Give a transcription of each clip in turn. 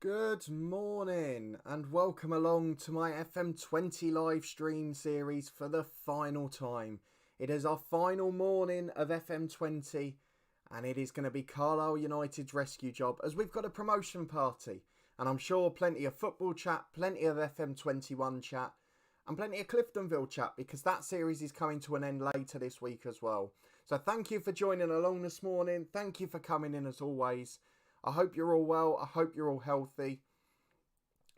Good morning and welcome along to my FM20 live stream series for the final time. It is our final morning of FM20 and it is going to be Carlisle United's rescue job as we've got a promotion party. And I'm sure plenty of football chat, plenty of FM21 chat and plenty of Cliftonville chat because that series is coming to an end later this week as well. So thank you for joining along this morning. Thank you for coming in as always. I hope you're all well, I hope you're all healthy,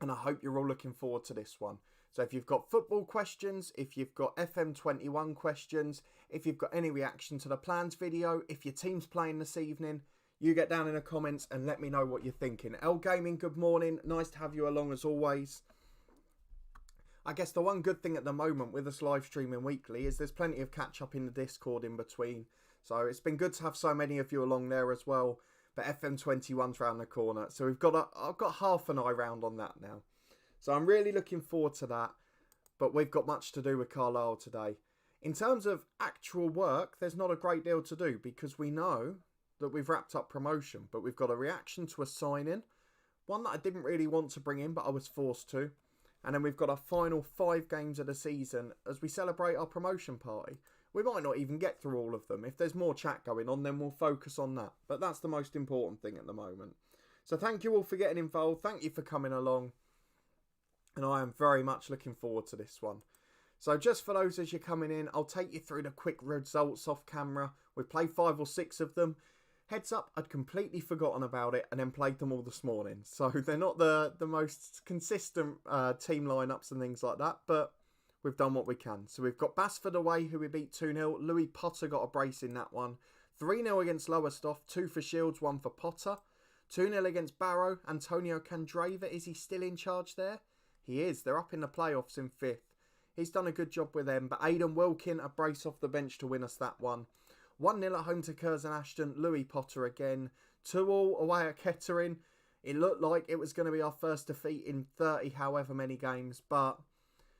and I hope you're all looking forward to this one. So if you've got football questions, if you've got FM21 questions, if you've got any reaction to the plans video, if your team's playing this evening, you get down in the comments and let me know what you're thinking. L Gaming, good morning, nice to have you along as always. I guess the one good thing at the moment with us live streaming weekly is there's plenty of catch up in the Discord in between. So it's been good to have so many of you along there as well. But FM21's round the corner. So I've got half an eye round on that now. So I'm really looking forward to that. But we've got much to do with Carlisle today. In terms of actual work, there's not a great deal to do because we know that we've wrapped up promotion. But we've got a reaction to a sign-in. One that I didn't really want to bring in, but I was forced to. And then we've got our final 5 games of the season as we celebrate our promotion party. We might not even get through all of them. If there's more chat going on, then we'll focus on that. But that's the most important thing at the moment. So thank you all for getting involved. Thank you for coming along. And I am very much looking forward to this one. So just for those as you're coming in, I'll take you through the quick results off camera. We've played 5 or 6 of them. Heads up, I'd completely forgotten about it and then played them all this morning. So they're not the most consistent team lineups and things like that. But we've done what we can. So we've got Basford away, who we beat 2-0. Louis Potter got a brace in that one. 3-0 against Lowestoft. 2 for Shields, 1 for Potter. 2-0 against Barrow. Antonio Candreva, is he still in charge there? He is. They're up in the playoffs in 5th. He's done a good job with them. But Aidan Wilkin, a brace off the bench to win us that one. 1-0 at home to Curzon Ashton. Louis Potter again. 2-2 away at Kettering. It looked like it was going to be our first defeat in 30 however many games. But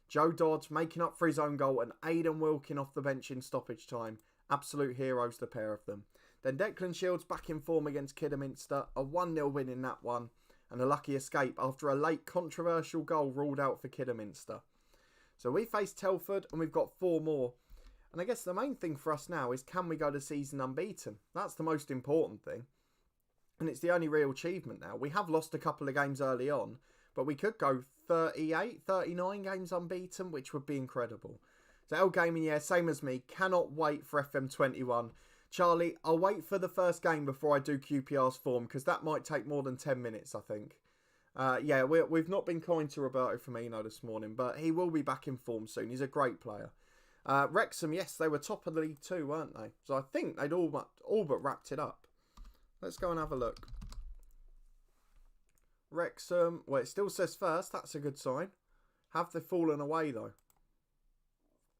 Joe Dodds making up for his own goal and Aidan Wilkin off the bench in stoppage time. Absolute heroes, the pair of them. Then Declan Shields back in form against Kidderminster. A 1-0 win in that one. And a lucky escape after a late controversial goal ruled out for Kidderminster. So we face Telford and we've got 4 more. And I guess the main thing for us now is can we go to season unbeaten? That's the most important thing. And it's the only real achievement now. We have lost a couple of games early on. But we could go 38, 39 games unbeaten, which would be incredible. So L Gaming, yeah, same as me. Cannot wait for FM21. Charlie, I'll wait for the first game before I do QPR's form, because that might take more than 10 minutes, I think. Yeah, we've not been kind to Roberto Firmino this morning, but he will be back in form soon. He's a great player. Wrexham, yes, they were top of the league too, weren't they? So I think they'd all but wrapped it up. Let's go and have a look. Wrexham, well, it still says first. That's a good sign. Have they fallen away, though?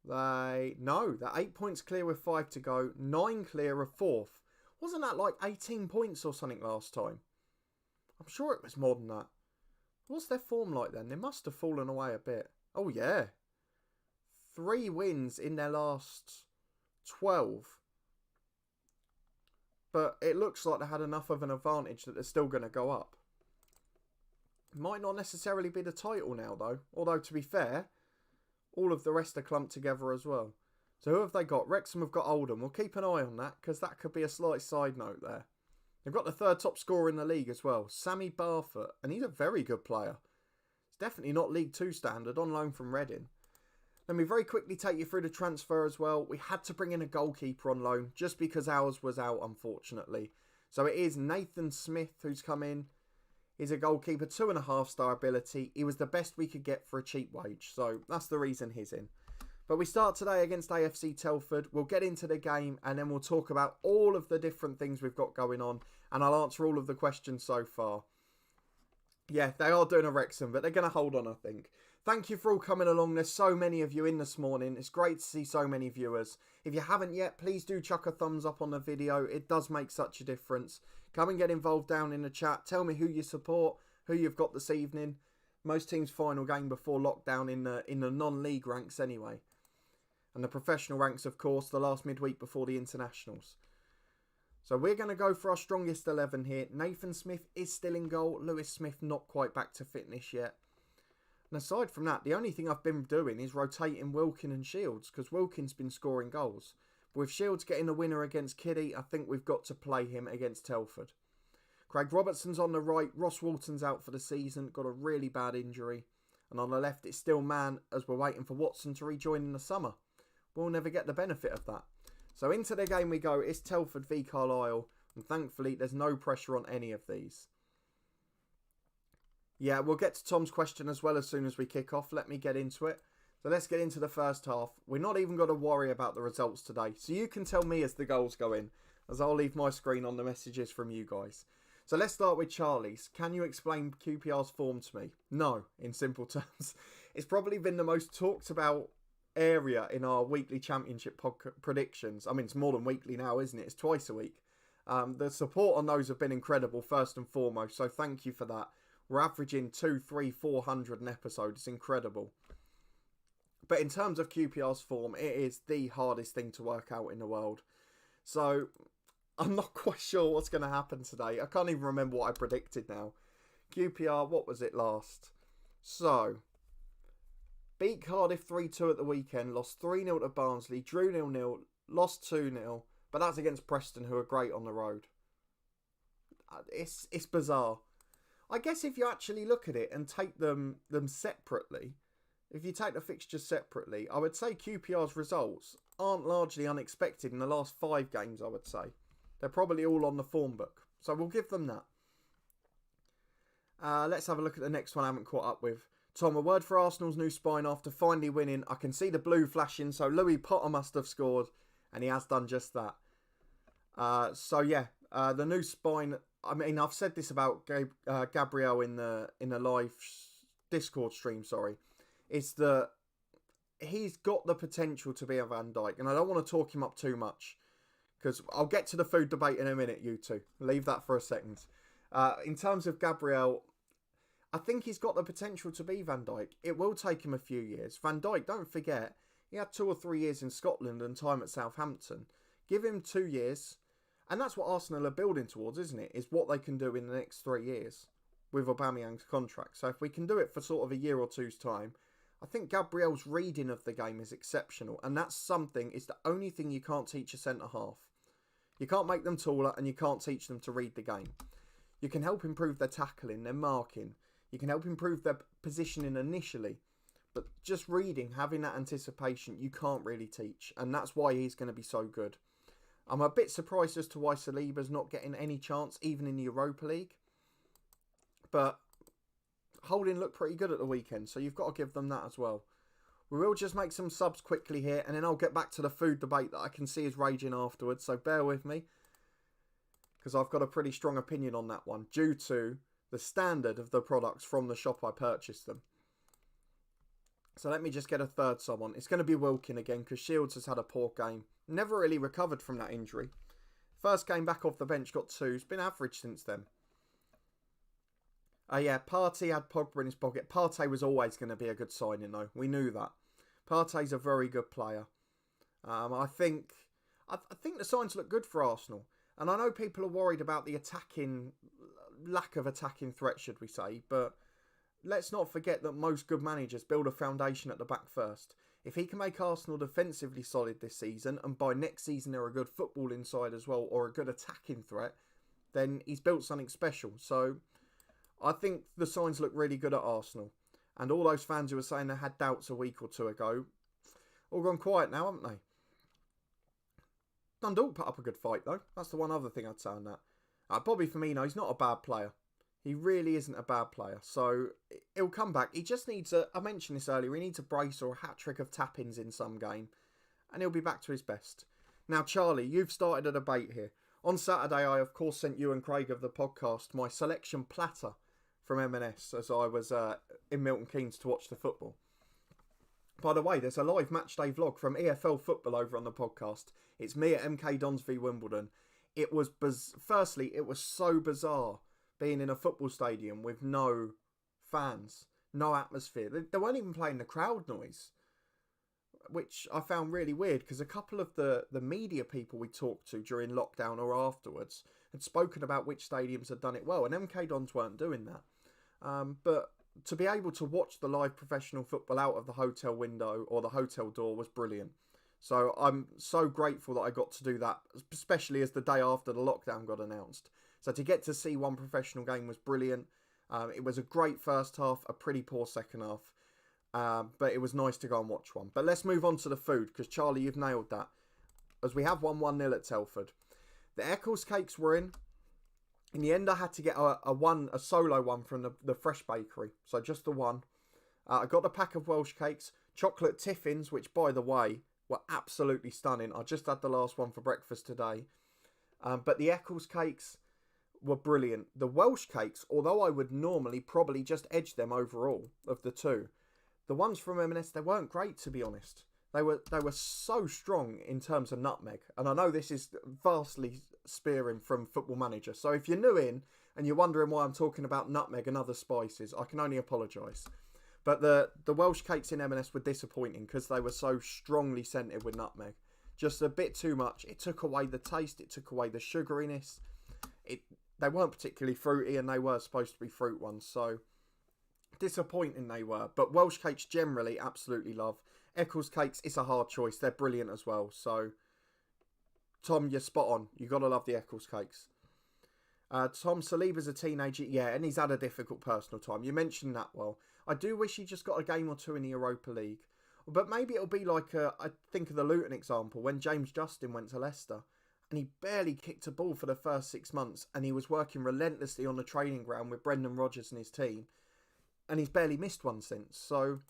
No, they're 8 points clear with 5 to go. 9 clear of 4th. Wasn't that like 18 points or something last time? I'm sure it was more than that. What's their form like then? They must have fallen away a bit. Oh, yeah. 3 wins in their last 12. But it looks like they had enough of an advantage that they're still going to go up. Might not necessarily be the title now, though. Although, to be fair, all of the rest are clumped together as well. So who have they got? Wrexham have got Oldham. We'll keep an eye on that, because that could be a slight side note there. They've got the 3rd top scorer in the league as well, Sammy Barfoot. And he's a very good player. It's definitely not League 2 standard, on loan from Reading. Let me very quickly take you through the transfer as well. We had to bring in a goalkeeper on loan, just because ours was out, unfortunately. So it is Nathan Smith who's come in. He's a goalkeeper, 2.5-star ability. He was the best we could get for a cheap wage. So that's the reason he's in. But we start today against AFC Telford. We'll get into the game and then we'll talk about all of the different things we've got going on. And I'll answer all of the questions so far. Yeah, they are doing a Wrexham, but they're going to hold on, I think. Thank you for all coming along. There's so many of you in this morning. It's great to see so many viewers. If you haven't yet, please do chuck a thumbs up on the video. It does make such a difference. Come and get involved down in the chat. Tell me who you support, who you've got this evening. Most teams' final game before lockdown in the non-league ranks anyway. And the professional ranks, of course, the last midweek before the internationals. So we're going to go for our strongest 11 here. Nathan Smith is still in goal. Lewis Smith not quite back to fitness yet. And aside from that, the only thing I've been doing is rotating Wilkin and Shields, because Wilkin's been scoring goals. But with Shields getting the winner against Kiddie, I think we've got to play him against Telford. Craig Robertson's on the right. Ross Walton's out for the season. Got a really bad injury. And on the left, it's still Mann as we're waiting for Watson to rejoin in the summer. We'll never get the benefit of that. So into the game we go. It's Telford v Carlisle. And thankfully, there's no pressure on any of these. Yeah, we'll get to Tom's question as well as soon as we kick off. Let me get into it. So let's get into the first half. We're not even going to worry about the results today. So you can tell me as the goals go in, as I'll leave my screen on the messages from you guys. So let's start with Charlie's. Can you explain QPR's form to me? No, in simple terms. It's probably been the most talked about area in our weekly championship predictions. I mean, it's more than weekly now, isn't it? It's twice a week. The support on those have been incredible, first and foremost. So thank you for that. We're averaging 200, 300, 400 an episode. It's incredible. But in terms of QPR's form, it is the hardest thing to work out in the world. So I'm not quite sure what's going to happen today. I can't even remember what I predicted now. QPR, what was it last? So, beat Cardiff 3-2 at the weekend, lost 3-0 to Barnsley, drew 0-0, lost 2-0, but that's against Preston, who are great on the road. It's bizarre. I guess if you actually look at it and take them separately, if you take the fixtures separately, I would say QPR's results aren't largely unexpected in the last 5 games, I would say. They're probably all on the form book. So we'll give them that. Let's have a look at the next one I haven't caught up with. Tom, a word for Arsenal's new spine after finally winning. I can see the blue flashing, so Louis Potter must have scored, and he has done just that. The new spine. I mean, I've said this about Gabriel in the live Discord stream. Is that he's got the potential to be a Van Dijk, and I don't want to talk him up too much because I'll get to the food debate in a minute. You two, leave that for a second. In terms of Gabriel, I think he's got the potential to be Van Dijk. It will take him a few years. Van Dijk, don't forget, he had 2 or 3 years in Scotland and time at Southampton. Give him 2 years. And that's what Arsenal are building towards, isn't it? Is what they can do in the next 3 years with Aubameyang's contract. So if we can do it for sort of a year or two's time, I think Gabriel's reading of the game is exceptional. And that's something, it's the only thing you can't teach a centre-half. You can't make them taller and you can't teach them to read the game. You can help improve their tackling, their marking. You can help improve their positioning initially. But just reading, having that anticipation, you can't really teach. And that's why he's going to be so good. I'm a bit surprised as to why Saliba's not getting any chance, even in the Europa League. But Holding looked pretty good at the weekend, so you've got to give them that as well. We will just make some subs quickly here, and then I'll get back to the food debate that I can see is raging afterwards, so bear with me. Because I've got a pretty strong opinion on that one, due to the standard of the products from the shop I purchased them. So let me just get a third sub on. It's going to be Wilkin again, because Shields has had a poor game. Never really recovered from that injury. First game back off the bench, got 2. It's been average since then. Partey had Pogba in his pocket. Partey was always going to be a good signing, though. We knew that. Partey's a very good player. I think the signs look good for Arsenal. And I know people are worried about the lack of attacking threat, should we say. But let's not forget that most good managers build a foundation at the back first. If he can make Arsenal defensively solid this season, and by next season they're a good football inside as well, or a good attacking threat, then he's built something special. So I think the signs look really good at Arsenal. And all those fans who were saying they had doubts a week or two ago, all gone quiet now, haven't they? Dundalk put up a good fight, though. That's the one other thing I'd say on that. Bobby Firmino, he's not a bad player. He really isn't a bad player. So he'll come back. He just needs I mentioned this earlier, he needs a brace or a hat-trick of tap-ins in some game. And he'll be back to his best. Now, Charlie, you've started a debate here. On Saturday, I, of course, sent you and Craig of the podcast my selection platter from M&S as I was in Milton Keynes to watch the football. By the way, there's a live matchday vlog from EFL Football over on the podcast. It's me at MK Dons v Wimbledon. It was firstly, it was so bizarre being in a football stadium with no fans, no atmosphere. They weren't even playing the crowd noise. which I found really weird because a couple of the media people we talked to during lockdown or afterwards had spoken about which stadiums had done it well, and MK Dons weren't doing that. But to be able to watch the live professional football out of the hotel window or the hotel door was brilliant. So I'm so grateful that I got to do that, especially as the day after the lockdown got announced. So to get to see one professional game was brilliant. It was a great first half, a pretty poor second half. But it was nice to go and watch one. But let's move on to the food, because Charlie, you've nailed that. As we have 1-1-0 at Telford. The Eccles cakes were in. In the end, I had to get a solo one from the Fresh Bakery. So just the one. I got a pack of Welsh cakes. Chocolate tiffins, which, by the way, were absolutely stunning. I just had the last one for breakfast today. But the Eccles cakes were brilliant. The Welsh cakes, although I would normally probably just edge them overall of the two, the ones from M&S, they weren't great, to be honest. They were so strong in terms of nutmeg. And I know this is vastly spearing from Football Manager. So if you're new in and you're wondering why I'm talking about nutmeg and other spices, I can only apologise. But the Welsh cakes in M&S were disappointing because they were so strongly scented with nutmeg. Just a bit too much. It took away the taste. It took away the sugariness. They weren't particularly fruity, and they were supposed to be fruit ones. So disappointing they were. But Welsh cakes generally absolutely love. Eccles cakes, it's a hard choice. They're brilliant as well. So Tom, you're spot on. You got to love the Eccles cakes. Tom, Saliba's a teenager. Yeah, and he's had a difficult personal time. You mentioned that well. I do wish he just got a game or two in the Europa League. But maybe it'll be like, I think of the Luton example, when James Justin went to Leicester. And he barely kicked a ball for the first 6 months. And he was working relentlessly on the training ground with Brendan Rodgers and his team. And he's barely missed one since. So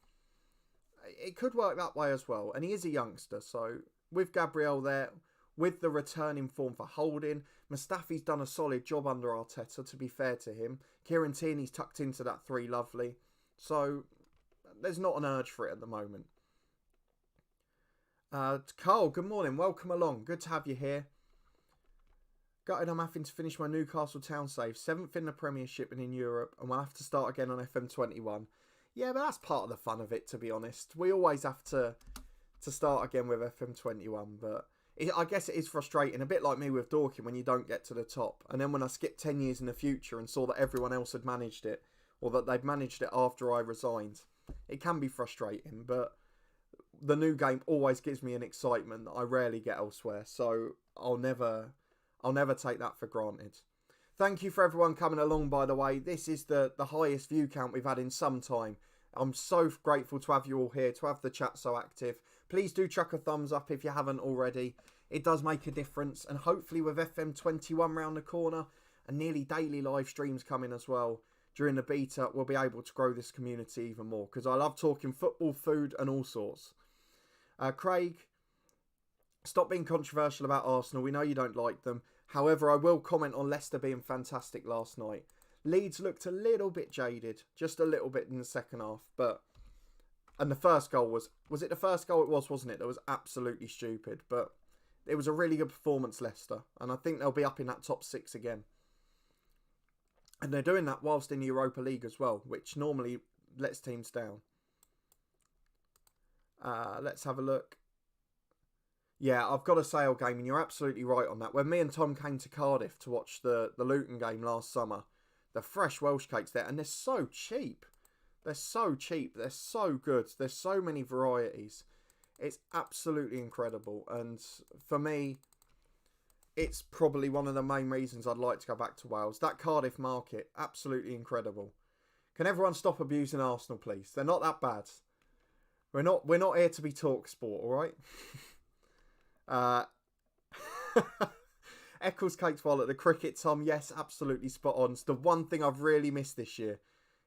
it could work that way as well. And he is a youngster. So with Gabriel there, with the return in form for Holding, Mustafi's done a solid job under Arteta, to be fair to him. Kieran Tierney's tucked into that 3 lovely. So there's not an urge for it at the moment. Carl, good morning. Welcome along. Good to have you here. Gutted I'm having to finish my Newcastle Town save. 7th in the Premiership and in Europe. And we'll have to start again on FM21. Yeah, but that's part of the fun of it, to be honest. We always have to start again with FM21. But I guess it is frustrating. A bit like me with Dorking when you don't get to the top. And then when I skipped 10 years in the future and saw that everyone else had managed it. Or that they'd managed it after I resigned. It can be frustrating. But the new game always gives me an excitement that I rarely get elsewhere. So I'll never take that for granted. Thank you for everyone coming along, by the way. This is the highest view count we've had in some time. I'm so grateful to have you all here, to have the chat so active. Please do chuck a thumbs up if you haven't already. It does make a difference. And hopefully with FM21 round the corner and nearly daily live streams coming as well during the beta, we'll be able to grow this community even more. Because I love talking football, food and all sorts. Craig, stop being controversial about Arsenal. We know you don't like them. However, I will comment on Leicester being fantastic last night. Leeds looked a little bit jaded. Just a little bit in the second half. And the first goal was it the first goal? It was, wasn't it? That was absolutely stupid. But it was a really good performance, Leicester. And I think they'll be up in that top 6 again. And they're doing that whilst in the Europa League as well, which normally lets teams down. Let's have a look. Yeah, I've got a sale game, and you're absolutely right on that. When me and Tom came to Cardiff to watch the Luton game last summer, the fresh Welsh cakes there, and they're so cheap. They're so cheap. They're so good. There's so many varieties. It's absolutely incredible. And for me, it's probably one of the main reasons I'd like to go back to Wales. That Cardiff market, absolutely incredible. Can everyone stop abusing Arsenal, please? They're not that bad. We're not here to be talk sport, all right? Eccles cakes while at the cricket, Tom. Yes, absolutely spot on. It's the one thing I've really missed this year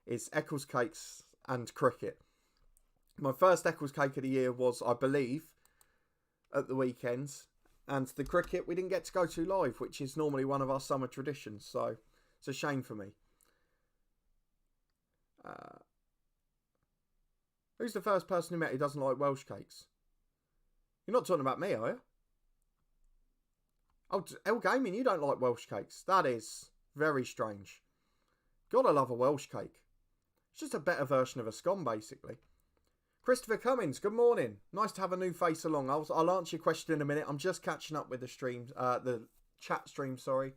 is Eccles cakes and cricket. My first Eccles cake of the year was, I believe, at the weekends. And the cricket, we didn't get to go to live, which is normally one of our summer traditions. So it's a shame for me. Who's the first person who met who doesn't like Welsh cakes? You're not talking about me, are you? Oh, L Gaming, you don't like Welsh cakes. That is very strange. Gotta love a Welsh cake. It's just a better version of a scone, basically. Christopher Cummins, good morning. Nice to have a new face along. I'll answer your question in a minute. I'm just catching up with the chat stream, sorry.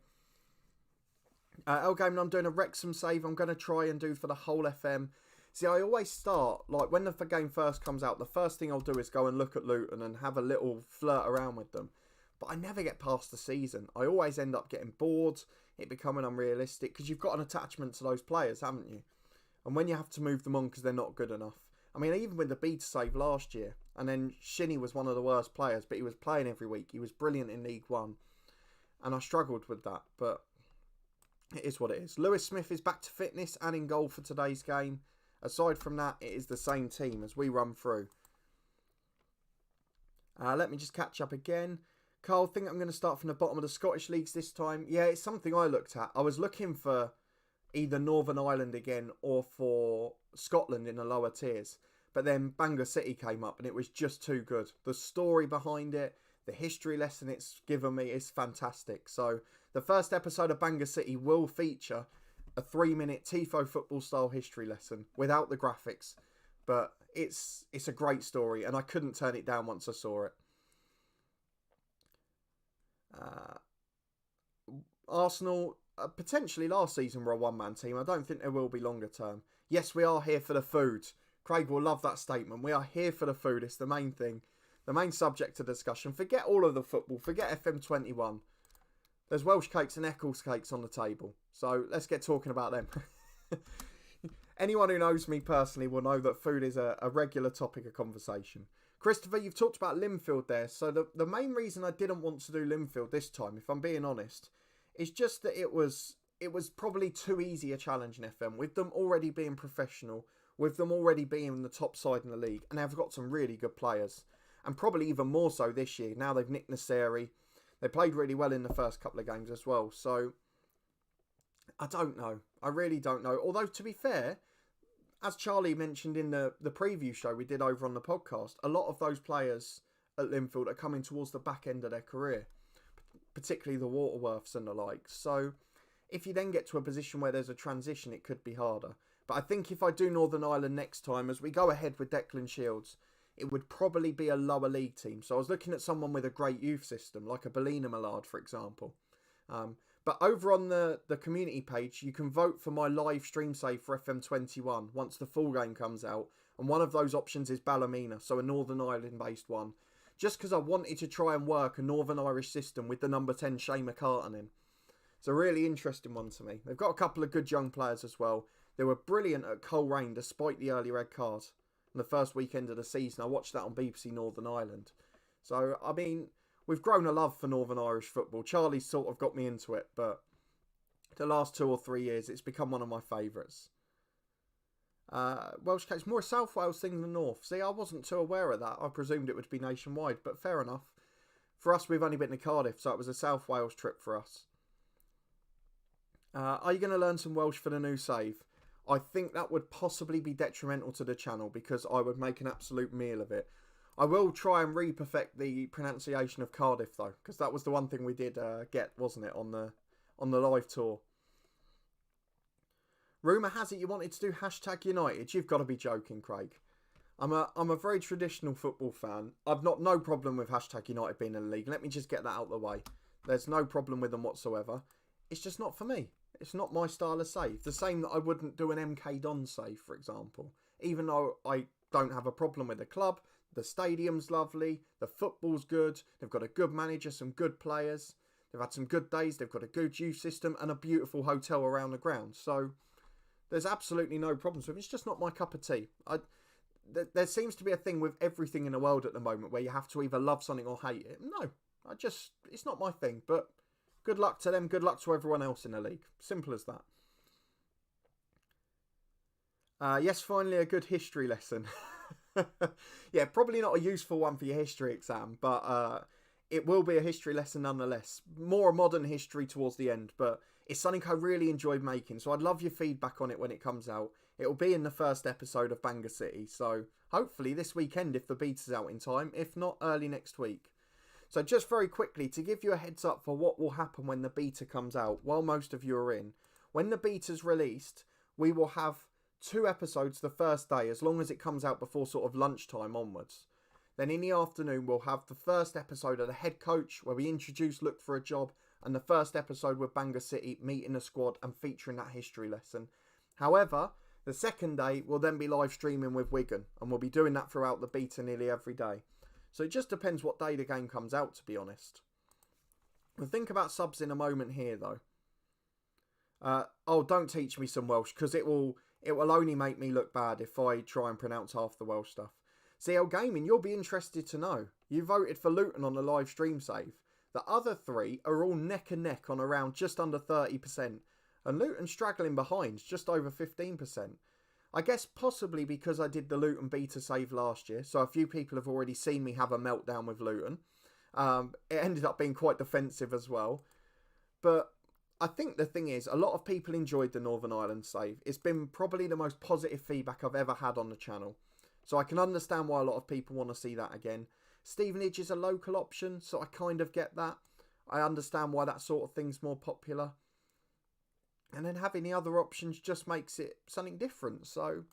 Game, I'm doing a Wrexham save. I'm going to try and do for the whole FM. See, I always start, like when the game first comes out, the first thing I'll do is go and look at Luton and have a little flirt around with them. But I never get past the season. I always end up getting bored, it becoming unrealistic, because you've got an attachment to those players, haven't you? And when you have to move them on because they're not good enough. I mean, even with the beta save last year, and then Shinnie was one of the worst players, but he was playing every week. He was brilliant in League One. And I struggled with that, but it is what it is. Lewis Smith is back to fitness and in goal for today's game. Aside from that, it is the same team as we run through. Let me just catch up again. Carl, think I'm going to start from the bottom of the Scottish leagues this time. Yeah, it's something I looked at. I was looking for either Northern Ireland again or for Scotland in the lower tiers. But then Bangor City came up and it was just too good. The story behind it, the history lesson it's given me is fantastic. So the first episode of Bangor City will feature a 3-minute TIFO football style history lesson without the graphics. But it's a great story and I couldn't turn it down once I saw it. Arsenal, potentially last season were a one-man team. I don't think they will be longer term. Yes, we are here for the food. Craig will love that statement. We are here for the food. It's the main thing. The main subject of discussion. Forget all of the football. Forget FM21. There's Welsh cakes and Eccles cakes on the table. So let's get talking about them. Anyone who knows me personally will know that food is a regular topic of conversation. Christopher, you've talked about Linfield there. So the main reason I didn't want to do Linfield this time, if I'm being honest, is just that it was probably too easy a challenge in FM. With them already being professional, with them already being the top side in the league, and they've got some really good players. And probably even more so this year. Now they've nicked Nasseri. They played really well in the first couple of games as well. So, I don't know. I really don't know. Although, to be fair, as Charlie mentioned in the preview show we did over on the podcast, a lot of those players at Linfield are coming towards the back end of their career. Particularly the Waterworths and the like. So, if you then get to a position where there's a transition, it could be harder. But I think if I do Northern Ireland next time, as we go ahead with Declan Shields, it would probably be a lower league team. So I was looking at someone with a great youth system, like a Bellina Millard, for example. But over on the community page, you can vote for my live stream save for FM21 once the full game comes out. And one of those options is Ballymena, so a Northern Ireland-based one. Just because I wanted to try and work a Northern Irish system with the number 10 Shane McCartan in. It's a really interesting one to me. They've got a couple of good young players as well. They were brilliant at Coleraine despite the early red card. In the first weekend of the season, I watched that on BBC Northern Ireland. So, I mean, we've grown a love for Northern Irish football. Charlie's sort of got me into it, but the last 2 or 3 years, it's become one of my favourites. Welsh Cakes, more a South Wales thing than North. See, I wasn't too aware of that. I presumed it would be nationwide, but fair enough. For us, we've only been to Cardiff, so it was a South Wales trip for us. Are you going to learn some Welsh for the new save? I think that would possibly be detrimental to the channel because I would make an absolute meal of it. I will try and re-perfect the pronunciation of Cardiff though, because that was the one thing we did get, wasn't it, on the live tour. Rumour has it you wanted to do hashtag United. You've got to be joking, Craig. I'm a very traditional football fan. I've no problem with hashtag United being in the league. Let me just get that out of the way. There's no problem with them whatsoever. It's just not for me. It's not my style of save. The same that I wouldn't do an MK Don save, for example. Even though I don't have a problem with the club, the stadium's lovely, the football's good, they've got a good manager, some good players, they've had some good days, they've got a good youth system and a beautiful hotel around the ground. So there's absolutely no problems with it. It's just not my cup of tea. There seems to be a thing with everything in the world at the moment where you have to either love something or hate it. No, it's not my thing, but good luck to them. Good luck to everyone else in the league. Simple as that. Yes, finally a good history lesson. Yeah, probably not a useful one for your history exam, but it will be a history lesson nonetheless. More a modern history towards the end, but it's something I really enjoyed making, so I'd love your feedback on it when it comes out. It will be in the first episode of Bangor City, so hopefully this weekend if the beta's out in time, if not early next week. So just very quickly, to give you a heads up for what will happen when the beta comes out, while most of you are in, when the beta's released, we will have 2 episodes the first day, as long as it comes out before sort of lunchtime onwards. Then in the afternoon, we'll have the first episode of The Head Coach, where we introduce Look for a Job, and the first episode with Bangor City, meeting the squad and featuring that history lesson. However, the second day will then be live streaming with Wigan, and we'll be doing that throughout the beta nearly every day. So it just depends what day the game comes out, to be honest. We'll think about subs in a moment here, though. Don't teach me some Welsh, because it will only make me look bad if I try and pronounce half the Welsh stuff. CL Gaming, you'll be interested to know. You voted for Luton on the live stream save. The other 3 are all neck and neck on around just under 30%. And Luton struggling behind, just over 15%. I guess possibly because I did the Luton beta save last year, so a few people have already seen me have a meltdown with Luton. It ended up being quite defensive as well. But I think the thing is, a lot of people enjoyed the Northern Ireland save. It's been probably the most positive feedback I've ever had on the channel. So I can understand why a lot of people want to see that again. Stevenage is a local option, so I kind of get that. I understand why that sort of thing's more popular. And then having the other options just makes it something different. So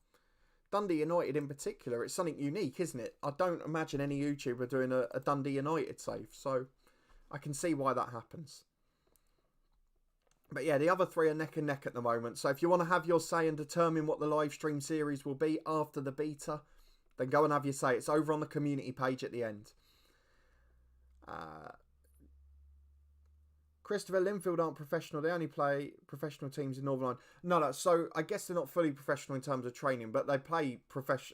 Dundee United in particular, it's something unique, isn't it? I don't imagine any YouTuber doing a Dundee United save. So I can see why that happens. But yeah, the other 3 are neck and neck at the moment. So if you want to have your say and determine what the live stream series will be after the beta, then go and have your say. It's over on the community page at the end. Christopher, Linfield aren't professional. They only play professional teams in Northern Ireland. No, so I guess they're not fully professional in terms of training, but they play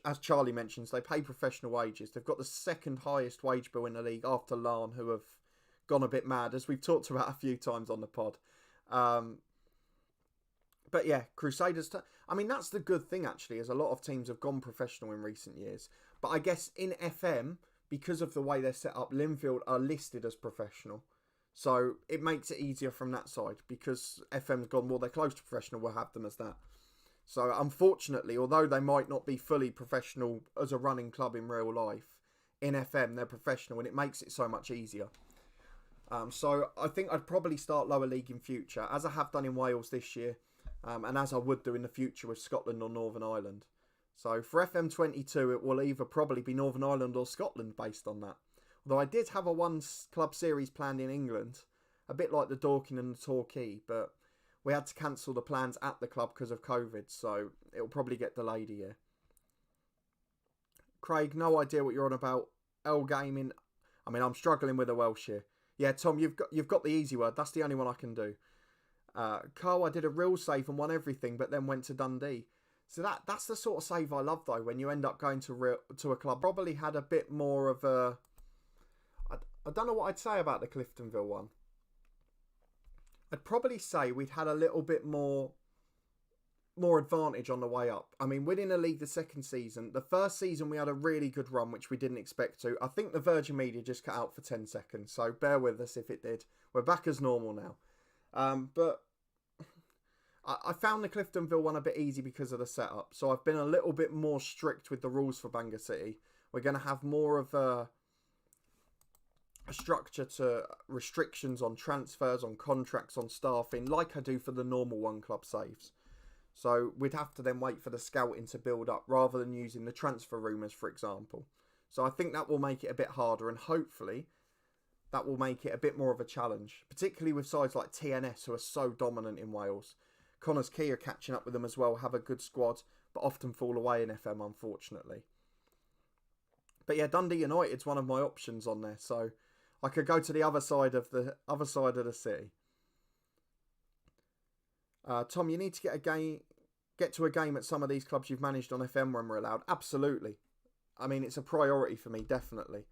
as Charlie mentions, they pay professional wages. They've got the second highest wage bill in the league after Larne, who have gone a bit mad, as we've talked about a few times on the pod. But yeah, Crusaders. I mean, that's the good thing, actually, is a lot of teams have gone professional in recent years. But I guess in FM, because of the way they're set up, Linfield are listed as professional. So it makes it easier from that side, because FM's gone, well, they're close to professional, we'll have them as that. So unfortunately, although they might not be fully professional as a running club in real life, in FM they're professional, and it makes it so much easier. So I think I'd probably start lower league in future, as I have done in Wales this year, and as I would do in the future with Scotland or Northern Ireland. So for FM22, it will either probably be Northern Ireland or Scotland based on that. Although I did have a one club series planned in England, a bit like the Dorking and the Torquay, but we had to cancel the plans at the club because of COVID, so it'll probably get delayed a year. Craig, no idea what you're on about. L Gaming, I mean, I'm struggling with the Welsh here. Yeah, Tom, you've got the easy word. That's the only one I can do. Carl, I did a real save and won everything, but then went to Dundee. So that's the sort of save I love, though, when you end up going to a club. Probably had a bit more of a... I don't know what I'd say about the Cliftonville one. I'd probably say we'd had a little bit more advantage on the way up. I mean, winning the league the second season. The first season we had a really good run, which we didn't expect to. I think the Virgin Media just cut out for 10 seconds, so bear with us if it did. We're back as normal now. But I found the Cliftonville one a bit easy because of the setup. So I've been a little bit more strict with the rules for Bangor City. We're going to have more of a structure to restrictions on transfers, on contracts, on staffing, like I do for the normal one club saves. So we'd have to then wait for the scouting to build up rather than using the transfer rumours, for example. So I think that will make it a bit harder, and hopefully that will make it a bit more of a challenge, particularly with sides like TNS, who are so dominant in Wales. Connors Key are catching up with them as well, have a good squad, but often fall away in FM, unfortunately. But yeah, Dundee United's one of my options on there, so I could go to the other side of the city. Tom, you need to get to a game at some of these clubs you've managed on FM when we're allowed. Absolutely. I mean, it's a priority for me, definitely.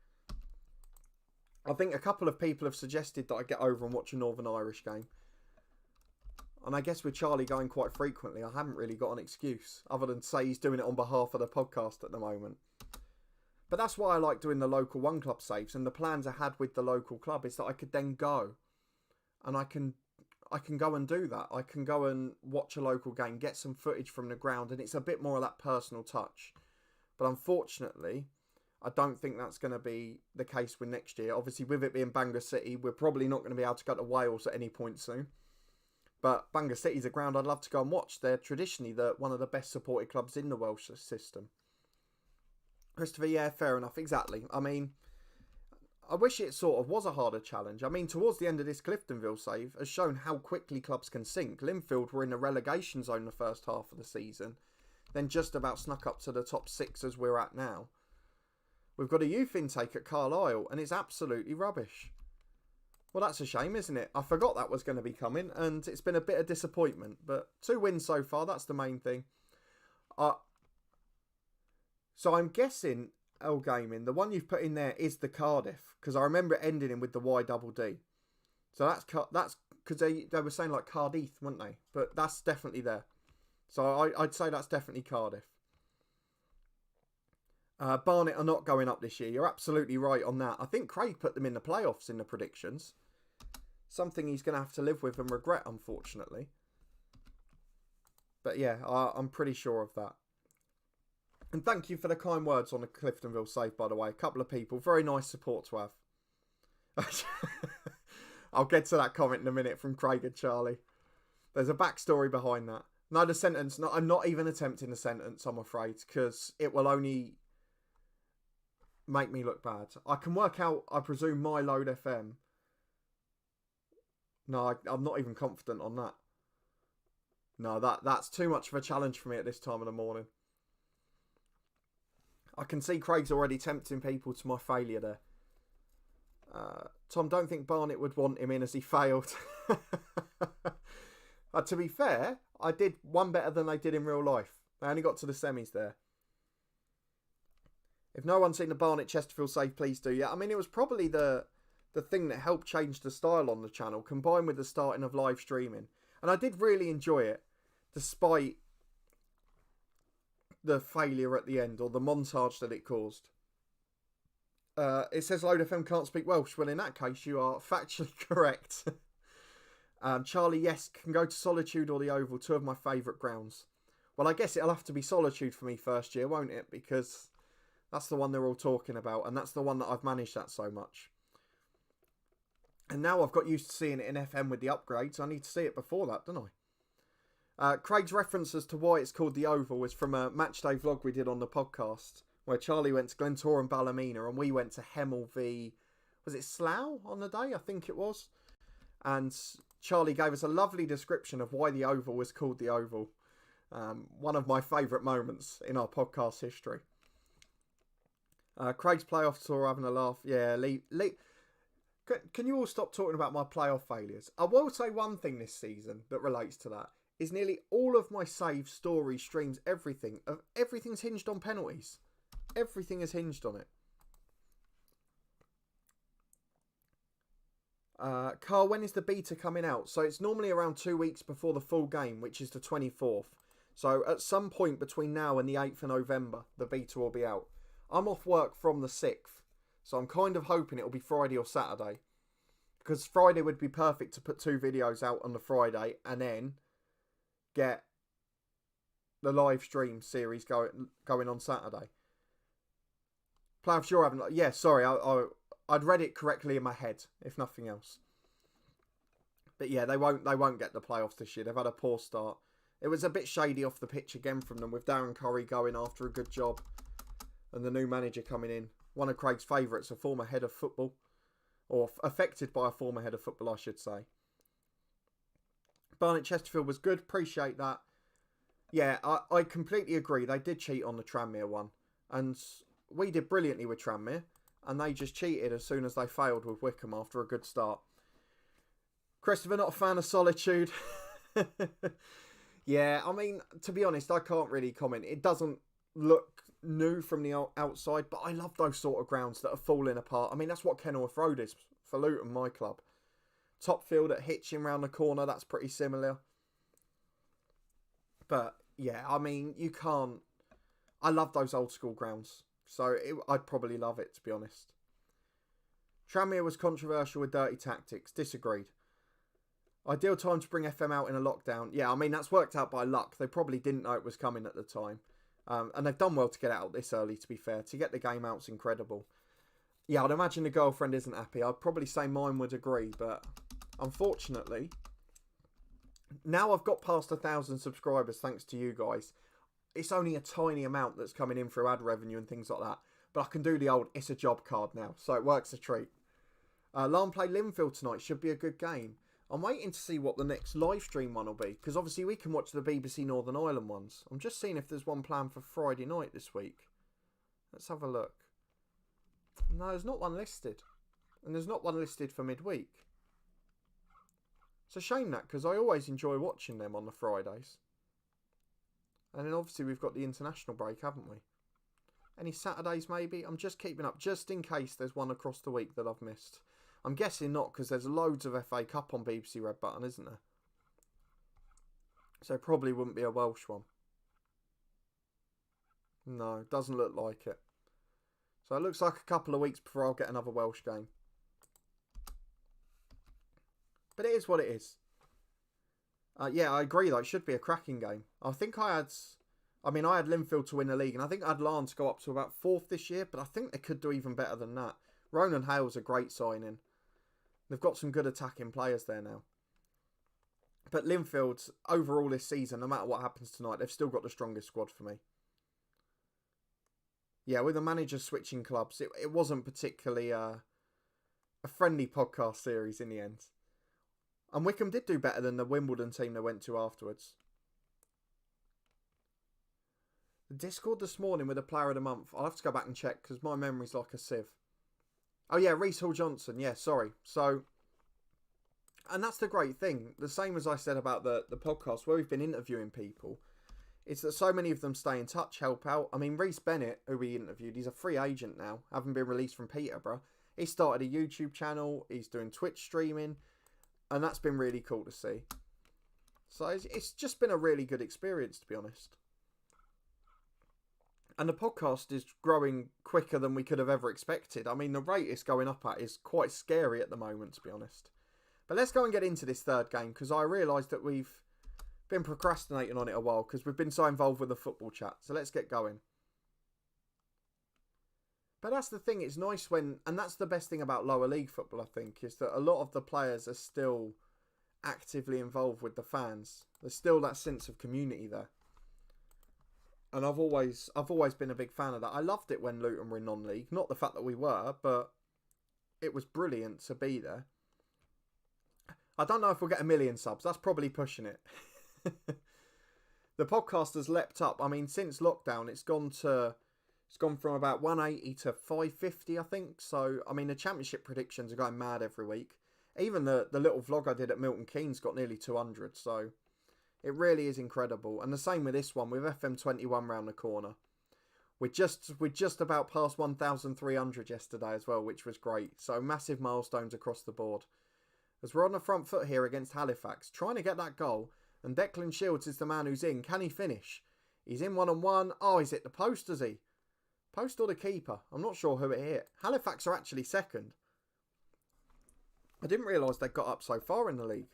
I think a couple of people have suggested that I get over and watch a Northern Irish game. And I guess with Charlie going quite frequently, I haven't really got an excuse, other than say he's doing it on behalf of the podcast at the moment. But that's why I like doing the local one club saves, and the plans I had with the local club is that I could then go and I can go and do that. I can go and watch a local game, get some footage from the ground, and it's a bit more of that personal touch. But unfortunately, I don't think that's going to be the case with next year. Obviously, with it being Bangor City, we're probably not going to be able to go to Wales at any point soon. But Bangor City's a ground I'd love to go and watch. They're traditionally one of the best supported clubs in the Welsh system. Christopher, yeah, fair enough, exactly. I mean, I wish it sort of was a harder challenge. I mean, towards the end of this Cliftonville save has shown how quickly clubs can sink. Linfield were in the relegation zone the first half of the season, then just about snuck up to the top 6 as we're at now. We've got a youth intake at Carlisle, and it's absolutely rubbish. Well, that's a shame, isn't it? I forgot that was going to be coming, and it's been a bit of disappointment. But 2 wins so far, that's the main thing. So I'm guessing, L Gaming, the one you've put in there is the Cardiff, because I remember it ending in with the YDD. So that's because they were saying like Cardiff, weren't they? But that's definitely there. So I'd say that's definitely Cardiff. Barnet are not going up this year. You're absolutely right on that. I think Craig put them in the playoffs in the predictions. Something he's going to have to live with and regret, unfortunately. But yeah, I'm pretty sure of that. And thank you for the kind words on the Cliftonville save, by the way. A couple of people. Very nice support to have. I'll get to that comment in a minute from Craig and Charlie. There's a backstory behind that. No, the sentence. No, I'm not even attempting a sentence, I'm afraid, because it will only make me look bad. I can work out, I presume, my load FM. No, I'm not even confident on that. No, that's too much of a challenge for me at this time of the morning. I can see Craig's already tempting people to my failure there. Tom, don't think Barnet would want him in as he failed. To be fair, I did one better than they did in real life. They only got to the semis there. If no one's seen the Barnet Chesterfield save, please do. Yeah, I mean, it was probably the thing that helped change the style on the channel, combined with the starting of live streaming. And I did really enjoy it, despite the failure at the end, or the montage that it caused. It says Load FM can't speak Welsh. Well, in that case, you are factually correct. Charlie, yes, can go to Solitude or the Oval, 2 of my favourite grounds. Well, I guess it'll have to be Solitude for me first year, won't it? Because that's the one they're all talking about, and that's the one that I've managed at so much. And now I've got used to seeing it in FM with the upgrades. I need to see it before that, don't I? Craig's reference as to why it's called the Oval was from a matchday vlog we did on the podcast, where Charlie went to Glentoran and Ballymena, and we went to Hemel v... Was it Slough on the day? I think it was. And Charlie gave us a lovely description of why the Oval was called the Oval. One of my favourite moments in our podcast history. Craig's playoff tour, having a laugh. Yeah, can you all stop talking about my playoff failures? I will say one thing this season that relates to that is nearly all of my saves, stories, streams, everything's hinged on penalties. Everything is hinged on it. Carl, when is the beta coming out? So it's normally around 2 weeks before the full game, which is the 24th. So at some point between now and the 8th of November, the beta will be out. I'm off work from the 6th, so I'm kind of hoping it'll be Friday or Saturday. Because Friday would be perfect to put 2 videos out on the Friday and then get the live stream series going on Saturday. Playoffs, you're having... Yeah, sorry, I'd read it correctly in my head, if nothing else. But yeah, they won't get the playoffs this year. They've had a poor start. It was a bit shady off the pitch again from them, with Darren Curry going after a good job and the new manager coming in. One of Craig's favourites, a former head of football. Or affected by a former head of football, I should say. Barnet Chesterfield was good. Appreciate that. Yeah, I completely agree. They did cheat on the Tranmere one. And we did brilliantly with Tranmere. And they just cheated as soon as they failed with Wickham after a good start. Christopher, not a fan of Solitude. Yeah, I mean, to be honest, I can't really comment. It doesn't look new from the outside, but I love those sort of grounds that are falling apart. I mean, that's what Kenilworth Road is for Luton, my club. Top field at Hitchin round the corner, that's pretty similar. But, yeah, I mean, you can't... I love those old school grounds. So I'd probably love it, to be honest. Tranmere was controversial with dirty tactics. Disagreed. Ideal time to bring FM out in a lockdown. Yeah, I mean, that's worked out by luck. They probably didn't know it was coming at the time. And they've done well to get it out this early, to be fair. To get the game out's incredible. Yeah, I'd imagine the girlfriend isn't happy. I'd probably say mine would agree, but unfortunately, Now I've got past 1,000 subscribers thanks to you guys. It's only a tiny amount that's coming in through ad revenue and things like that. But I can do the old it's a job card now, so it works a treat. Larne play Linfield tonight, should be a good game. I'm waiting to see what the next live stream one will be, because obviously we can watch the BBC Northern Ireland ones. I'm just seeing if there's one planned for Friday night this week. Let's have a look. No, there's not one listed. And there's not one listed for midweek. It's a shame that, because I always enjoy watching them on the Fridays. And then obviously we've got the international break, haven't we? Any Saturdays maybe? I'm just keeping up, just in case there's one across the week that I've missed. I'm guessing not, because there's loads of FA Cup on BBC Red Button, isn't there? So probably wouldn't be a Welsh one. No, doesn't look like it. So it looks like a couple of weeks before I'll get another Welsh game. But it is what it is. Yeah, I agree though. It should be a cracking game. I had Linfield to win the league, and I think I had Larne to go up to about 4th this year, but I think they could do even better than that. Ronan Hale's a great signing. They've got some good attacking players there now. But Linfield, overall this season, no matter what happens tonight, they've still got the strongest squad for me. Yeah, with the manager switching clubs, it wasn't particularly a friendly podcast series in the end. And Wickham did do better than the Wimbledon team they went to afterwards. The Discord this morning with a player of the month. I'll have to go back and check because my memory's like a sieve. Oh yeah, Reece Hall-Johnson. Yeah, sorry. So, and that's the great thing. The same as I said about the podcast where we've been interviewing people. It's that so many of them stay in touch, help out. I mean, Reece Bennett, who we interviewed, he's a free agent now, having been released from Peterborough. He started a YouTube channel. He's doing Twitch streaming. And that's been really cool to see. So it's just been a really good experience, to be honest. And the podcast is growing quicker than we could have ever expected. I mean, the rate it's going up at is quite scary at the moment, to be honest. But let's go and get into this third game, because I realised that we've been procrastinating on it a while, because we've been so involved with the football chat. So let's get going. But that's the thing, it's nice when, and that's the best thing about lower league football, I think, is that a lot of the players are still actively involved with the fans. There's still that sense of community there. And I've always been a big fan of that. I loved it when Luton were in non-league. Not the fact that we were, but it was brilliant to be there. I don't know if we'll get 1 million subs. That's probably pushing it. The podcast has leapt up. I mean, since lockdown, it's gone from about 180 to 550, I think. So, I mean, the championship predictions are going mad every week. Even the little vlog I did at Milton Keynes got nearly 200. So, it really is incredible. And the same with this one, with FM21 round the corner. We're just about past 1,300 yesterday as well, which was great. So, massive milestones across the board. As we're on the front foot here against Halifax, trying to get that goal. And Declan Shields is the man who's in. Can he finish? He's in 1-on-1. Oh, he's hit the post, has he? Post or the keeper? I'm not sure who it hit. Halifax are actually second. I didn't realise they got up so far in the league.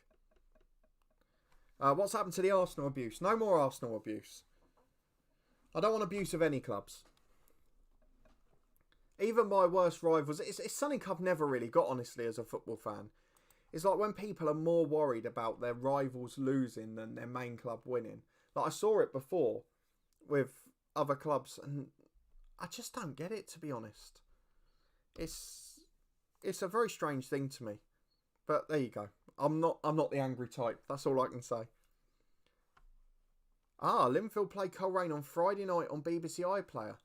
What's happened to the Arsenal abuse? No more Arsenal abuse. I don't want abuse of any clubs. Even my worst rivals. It's something I've never really got, honestly, as a football fan. It's like when people are more worried about their rivals losing than their main club winning. Like I saw it before with other clubs and I just don't get it, to be honest. It's a very strange thing to me. But there you go. I'm not the angry type. That's all I can say. Linfield play Coleraine on Friday night on BBC iPlayer.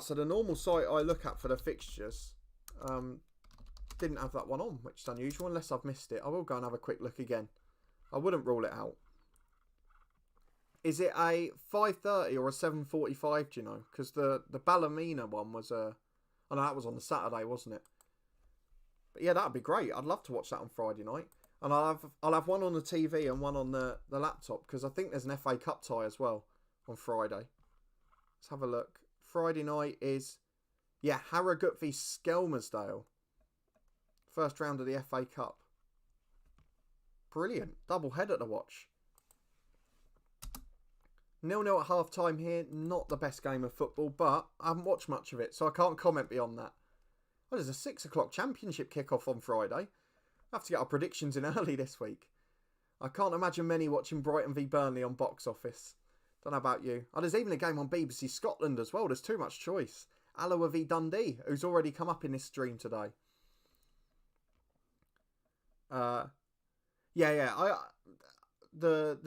So the normal site I look at for the fixtures didn't have that one on, which is unusual unless I've missed it. I will go and have a quick look again. I wouldn't rule it out. Is it a 5:30 or a 7:45, do you know? Because the Ballymena one was I know that was on the Saturday, wasn't it? But yeah, that'd be great. I'd love to watch that on Friday night. And I'll have one on the TV and one on the laptop, because I think there's an FA Cup tie as well on Friday. Let's have a look. Friday night is, Harrogate v Skelmersdale. First round of the FA Cup. Brilliant. Double header to watch. 0-0 at half time here. Not the best game of football, but I haven't watched much of it, so I can't comment beyond that. Well, there's a 6 o'clock championship kickoff on Friday. I have to get our predictions in early this week. I can't imagine many watching Brighton v Burnley on Box Office. Don't know about you. Oh, there's even a game on BBC Scotland as well. There's too much choice. Alloa v Dundee, who's already come up in this stream today. The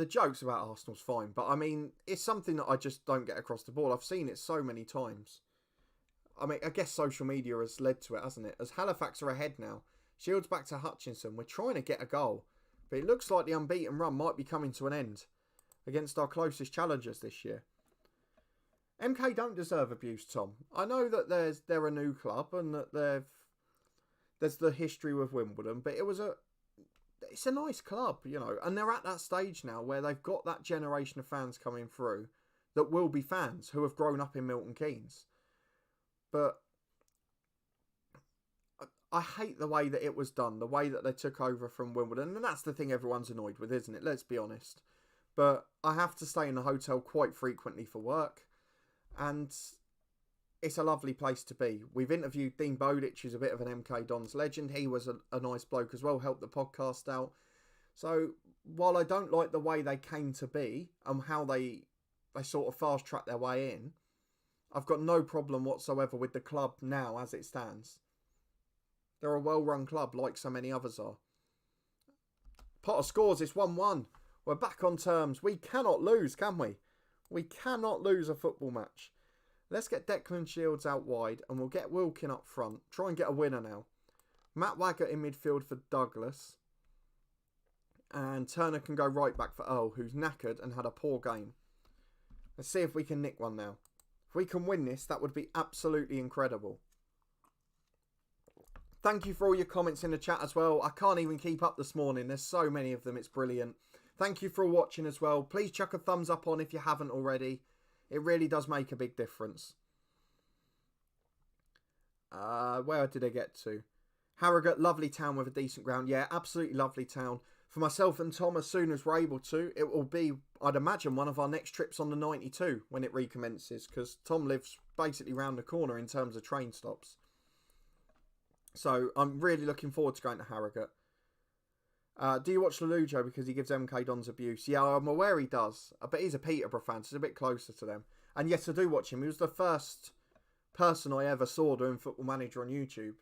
jokes about Arsenal's fine, but I mean, it's something that I just don't get across the board. I've seen it so many times. I mean, I guess social media has led to it, hasn't it? As Halifax are ahead now, Shields back to Hutchinson. We're trying to get a goal, but it looks like the unbeaten run might be coming to an end against our closest challengers this year. MK don't deserve abuse, Tom. I know that they're a new club and that there's the history with Wimbledon, but it's a nice club, you know, and they're at that stage now where they've got that generation of fans coming through that will be fans who have grown up in Milton Keynes. But I hate the way that it was done, the way that they took over from Wimbledon, and that's the thing everyone's annoyed with, isn't it? Let's be honest. But I have to stay in the hotel quite frequently for work, and it's a lovely place to be. We've interviewed Dean Bowditch, who's a bit of an MK Dons legend. He was a nice bloke as well, helped the podcast out. So while I don't like the way they came to be and how they sort of fast-tracked their way in, I've got no problem whatsoever with the club now as it stands. They're a well-run club like so many others are. Potter scores, it's 1-1. We're back on terms. We cannot lose, can we? We cannot lose a football match. Let's get Declan Shields out wide and we'll get Wilkin up front. Try and get a winner now. Matt Waggett in midfield for Douglas. And Turner can go right back for Earl, who's knackered and had a poor game. Let's see if we can nick one now. If we can win this, that would be absolutely incredible. Thank you for all your comments in the chat as well. I can't even keep up this morning. There's so many of them. It's brilliant. Thank you for watching as well. Please chuck a thumbs up on if you haven't already. It really does make a big difference. Where did I get to? Harrogate, lovely town with a decent ground. Yeah, absolutely lovely town. For myself and Tom, as soon as we're able to, it will be, I'd imagine, one of our next trips on the 92 when it recommences, because Tom lives basically round the corner in terms of train stops. So I'm really looking forward to going to Harrogate. Do you watch Lelujo because he gives MK Dons abuse? Yeah, I'm aware he does, but he's a Peterborough fan, so he's a bit closer to them. And yes, I do watch him. He was the first person I ever saw doing Football Manager on YouTube.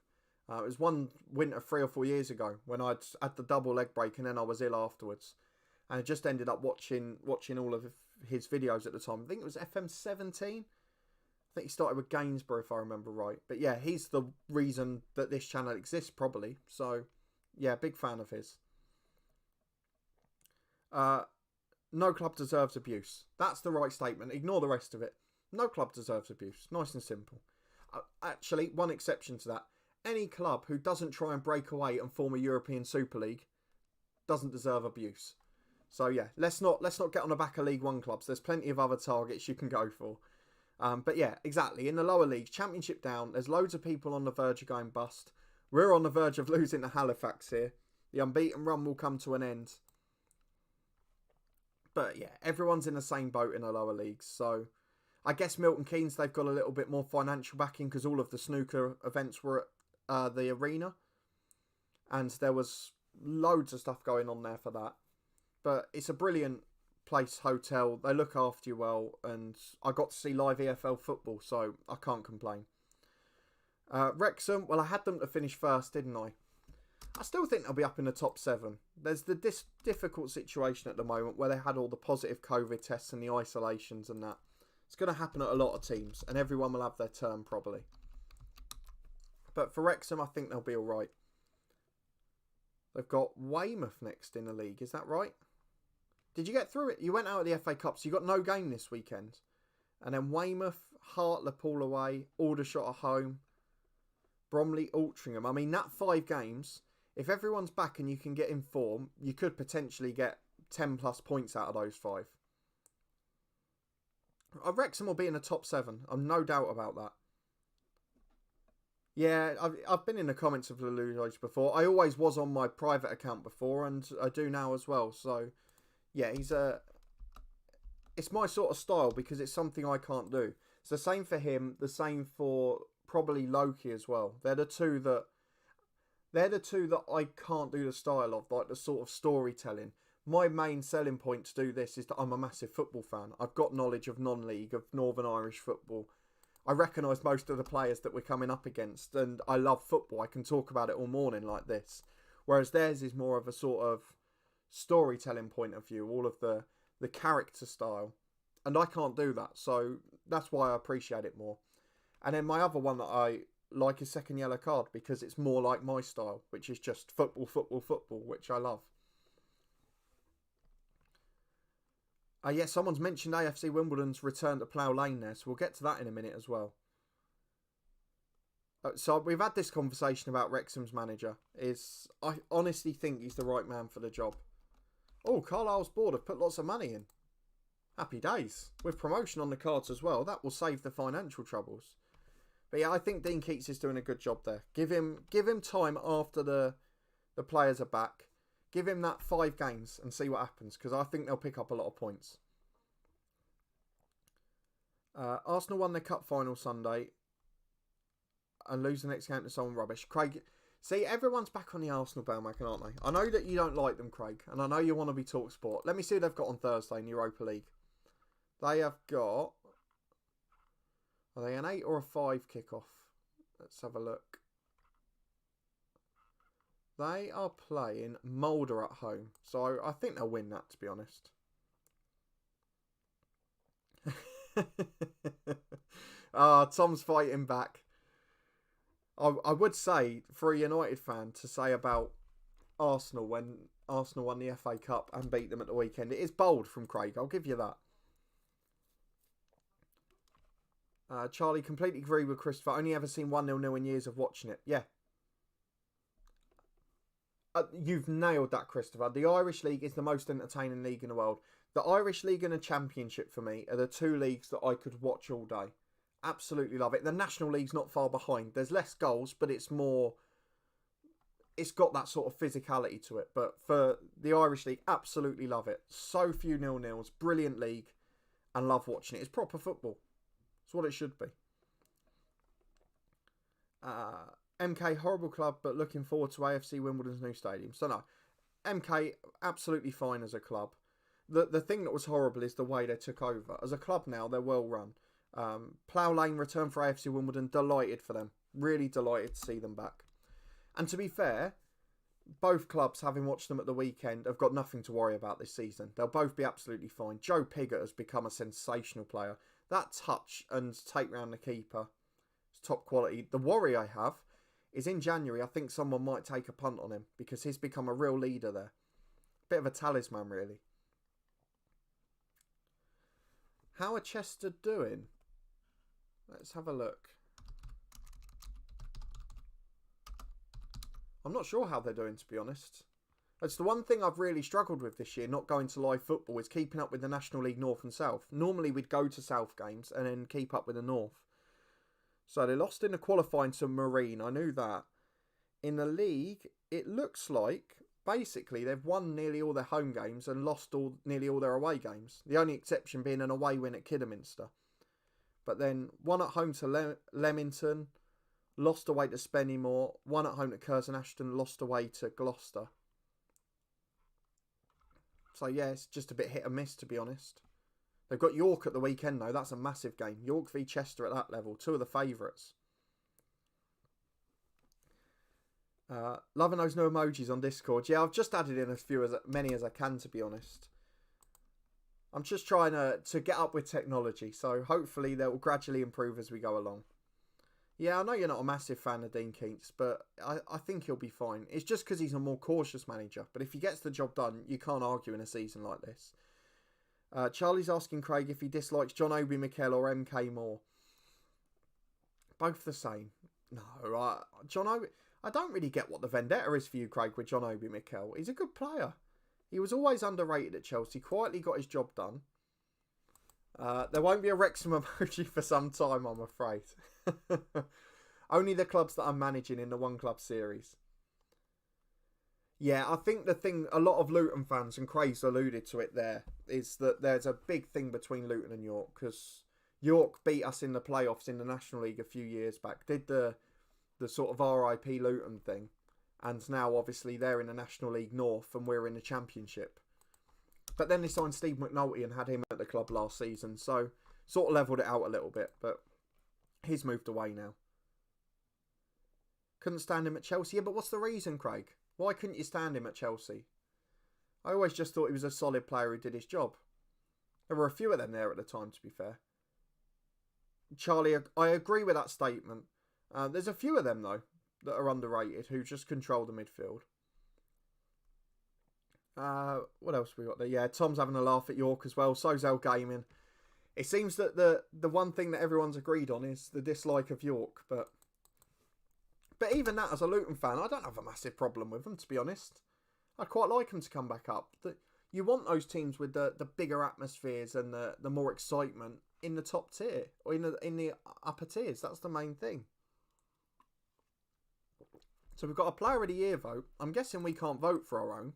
It was one winter 3 or 4 years ago when I'd had the double leg break and then I was ill afterwards. And I just ended up watching all of his videos at the time. I think it was FM20. I think he started with Gainsborough, if I remember right. But yeah, he's the reason that this channel exists, probably. So, yeah, big fan of his. No club deserves abuse. That's the right statement. Ignore the rest of it. No club deserves abuse. Nice and simple. Actually, one exception to that. Any club who doesn't try and break away and form a European Super League doesn't deserve abuse. So yeah, let's not get on the back of League One clubs. There's plenty of other targets you can go for. But yeah, exactly. In the lower leagues, Championship down, there's loads of people on the verge of going bust. We're on the verge of losing to Halifax here. The unbeaten run will come to an end. But yeah, everyone's in the same boat in the lower leagues. So I guess Milton Keynes, they've got a little bit more financial backing because all of the snooker events were at the arena. And there was loads of stuff going on there for that. But it's a brilliant place, hotel. They look after you well. And I got to see live EFL football, so I can't complain. Wrexham, well, I had them to finish first, didn't I? I still think they'll be up in the top 7. There's the difficult situation at the moment where they had all the positive COVID tests and the isolations and that. It's going to happen at a lot of teams, and everyone will have their turn probably. But for Wrexham, I think they'll be all right. They've got Weymouth next in the league, is that right? Did you get through it? You went out of the FA Cup, so you got no game this weekend. And then Weymouth, Hartlepool away, Aldershot at home, Bromley, Altrincham. I mean, that 5 games, if everyone's back and you can get in form, you could potentially get 10 plus points out of those 5. Wrexham will be in the top 7. I'm no doubt about that. Yeah, I've been in the comments of Lelujo before. I always was on my private account before, and I do now as well. So, yeah, it's my sort of style because it's something I can't do. It's the same for him, the same for probably Loki as well. They're the two that I can't do the style of, like the sort of storytelling. my main selling point to do this is that I'm a massive football fan. I've got knowledge of non-league, of Northern Irish football. I recognise most of the players that we're coming up against, and I love football. I can talk about it all morning like this. Whereas theirs is more of a sort of storytelling point of view, all of the character style. And I can't do that, so that's why I appreciate it more. And then my other one that I like is Second Yellow Card, because it's more like my style, which is just football, football, football, which I love. Yeah, someone's mentioned AFC Wimbledon's return to Plough Lane there, so we'll get to that in a minute as well. So we've had this conversation about Wrexham's manager. I honestly think he's the right man for the job. Oh, Carlisle's board have put lots of money in. Happy days. With promotion on the cards as well, that will save the financial troubles. But yeah, I think Dean Keats is doing a good job there. Give him time after the players are back. Give him that 5 games and see what happens, because I think they'll pick up a lot of points. Arsenal won their cup final Sunday and lose the next game to someone rubbish. Craig, see, everyone's back on the Arsenal bandwagon, aren't they? I know that you don't like them, Craig, and I know you want to be talk sport. Let me see what they've got on Thursday in Europa League. They have got... Are they an 8 or a 5 kickoff? Let's have a look. They are playing Mulder at home. So I think they'll win that, to be honest. Tom's fighting back. I would say, for a United fan, to say about Arsenal when Arsenal won the FA Cup and beat them at the weekend, it is bold from Craig. I'll give you that. Charlie, completely agree with Christopher. Only ever seen 1-0 in years of watching it. Yeah. You've nailed that, Christopher. The Irish League is the most entertaining league in the world. The Irish League and the Championship, for me, are the 2 leagues that I could watch all day. Absolutely love it. The National League's not far behind. There's less goals, but it's more... It's got that sort of physicality to it. But for the Irish League, absolutely love it. So few 0-0s. Brilliant league. And love watching it. It's proper football. It's what it should be. MK, horrible club, but looking forward to AFC Wimbledon's new stadium. So no, MK, absolutely fine as a club. The thing that was horrible is the way they took over. As a club now, they're well run. Plough Lane return for AFC Wimbledon, delighted for them. Really delighted to see them back. And to be fair, both clubs, having watched them at the weekend, have got nothing to worry about this season. They'll both be absolutely fine. Joe Pigott has become a sensational player. That touch and take round the keeper is top quality. The worry I have is in January, I think someone might take a punt on him because he's become a real leader there. Bit of a talisman, really. How are Chester doing? Let's have a look. I'm not sure how they're doing, to be honest. It's the one thing I've really struggled with this year, not going to live football, is keeping up with the National League North and South. Normally we'd go to South games and then keep up with the North. So they lost in the qualifying to Marine, I knew that. In the league, it looks like, basically, they've won nearly all their home games and lost nearly all their away games. The only exception being an away win at Kidderminster. But then, won at home to Leamington, lost away to Spennymoor, won at home to Curzon Ashton, lost away to Gloucester. So yeah, it's just a bit hit and miss, to be honest. They've got York at the weekend, though. That's a massive game. York v Chester at that level. 2 of the favourites. Loving those new emojis on Discord. Yeah, I've just added in many as I can, to be honest. I'm just trying to get up with technology, so hopefully they will gradually improve as we go along. Yeah, I know you're not a massive fan of Dean Keats, but I think he'll be fine. It's just because he's a more cautious manager. But if he gets the job done, you can't argue in a season like this. Charlie's asking Craig if he dislikes John Obi Mikel or MK more. Both the same. No, John Obi... I don't really get what the vendetta is for you, Craig, with John Obi Mikel. He's a good player. He was always underrated at Chelsea. Quietly got his job done. There won't be a Wrexham emoji for some time, I'm afraid. Only the clubs that I'm managing in the One Club series. Yeah, I think the thing, a lot of Luton fans, and Craig's alluded to it there, is that there's a big thing between Luton and York, because York beat us in the playoffs in the National League a few years back, did the sort of RIP Luton thing, and now obviously they're in the National League North and we're in the Championship. But then they signed Steve McNulty and had him at the club last season. So sort of levelled it out a little bit. But he's moved away now. Couldn't stand him at Chelsea. Yeah, but what's the reason, Craig? Why couldn't you stand him at Chelsea? I always just thought he was a solid player who did his job. There were a few of them there at the time, to be fair. Charlie, I agree with that statement. There's a few of them, though, that are underrated, who just control the midfield. What else we got there? Yeah, Tom's having a laugh at York as well. So's El Gaming. It seems that the one thing that everyone's agreed on is the dislike of York, but even that, as a Luton fan, I don't have a massive problem with them, to be honest. I'd quite like them to come back up. You want those teams with the bigger atmospheres and the more excitement in the top tier, or in the upper tiers. That's the main thing. So we've got a Player of the Year vote. I'm guessing we can't vote for our own,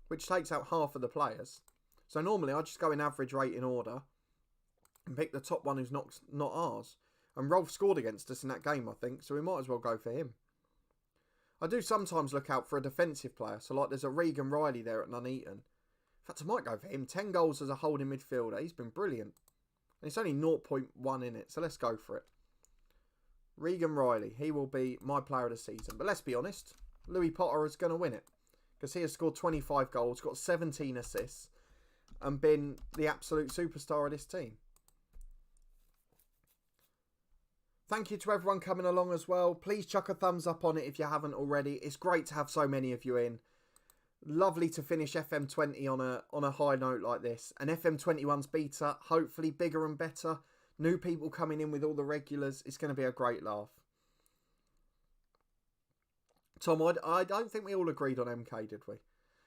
which takes out half of the players. So normally I just go in average rating order and pick the top one who's not ours. And Rolf scored against us in that game, I think, so we might as well go for him. I do sometimes look out for a defensive player, so like there's a Regan Riley there at Nuneaton. In fact, I might go for him. 10 goals as a holding midfielder. He's been brilliant. And it's only 0.1 in it, so let's go for it. Regan Riley, he will be my player of the season. But let's be honest, Louis Potter is going to win it. Because he has scored 25 goals, got 17 assists, and been the absolute superstar of this team. Thank you to everyone coming along as well. Please chuck a thumbs up on it if you haven't already. It's great to have so many of you in. Lovely to finish FM20 on a high note like this. And FM21's beta, hopefully bigger and better. New people coming in with all the regulars. It's going to be a great laugh. Tom, I don't think we all agreed on MK, did we?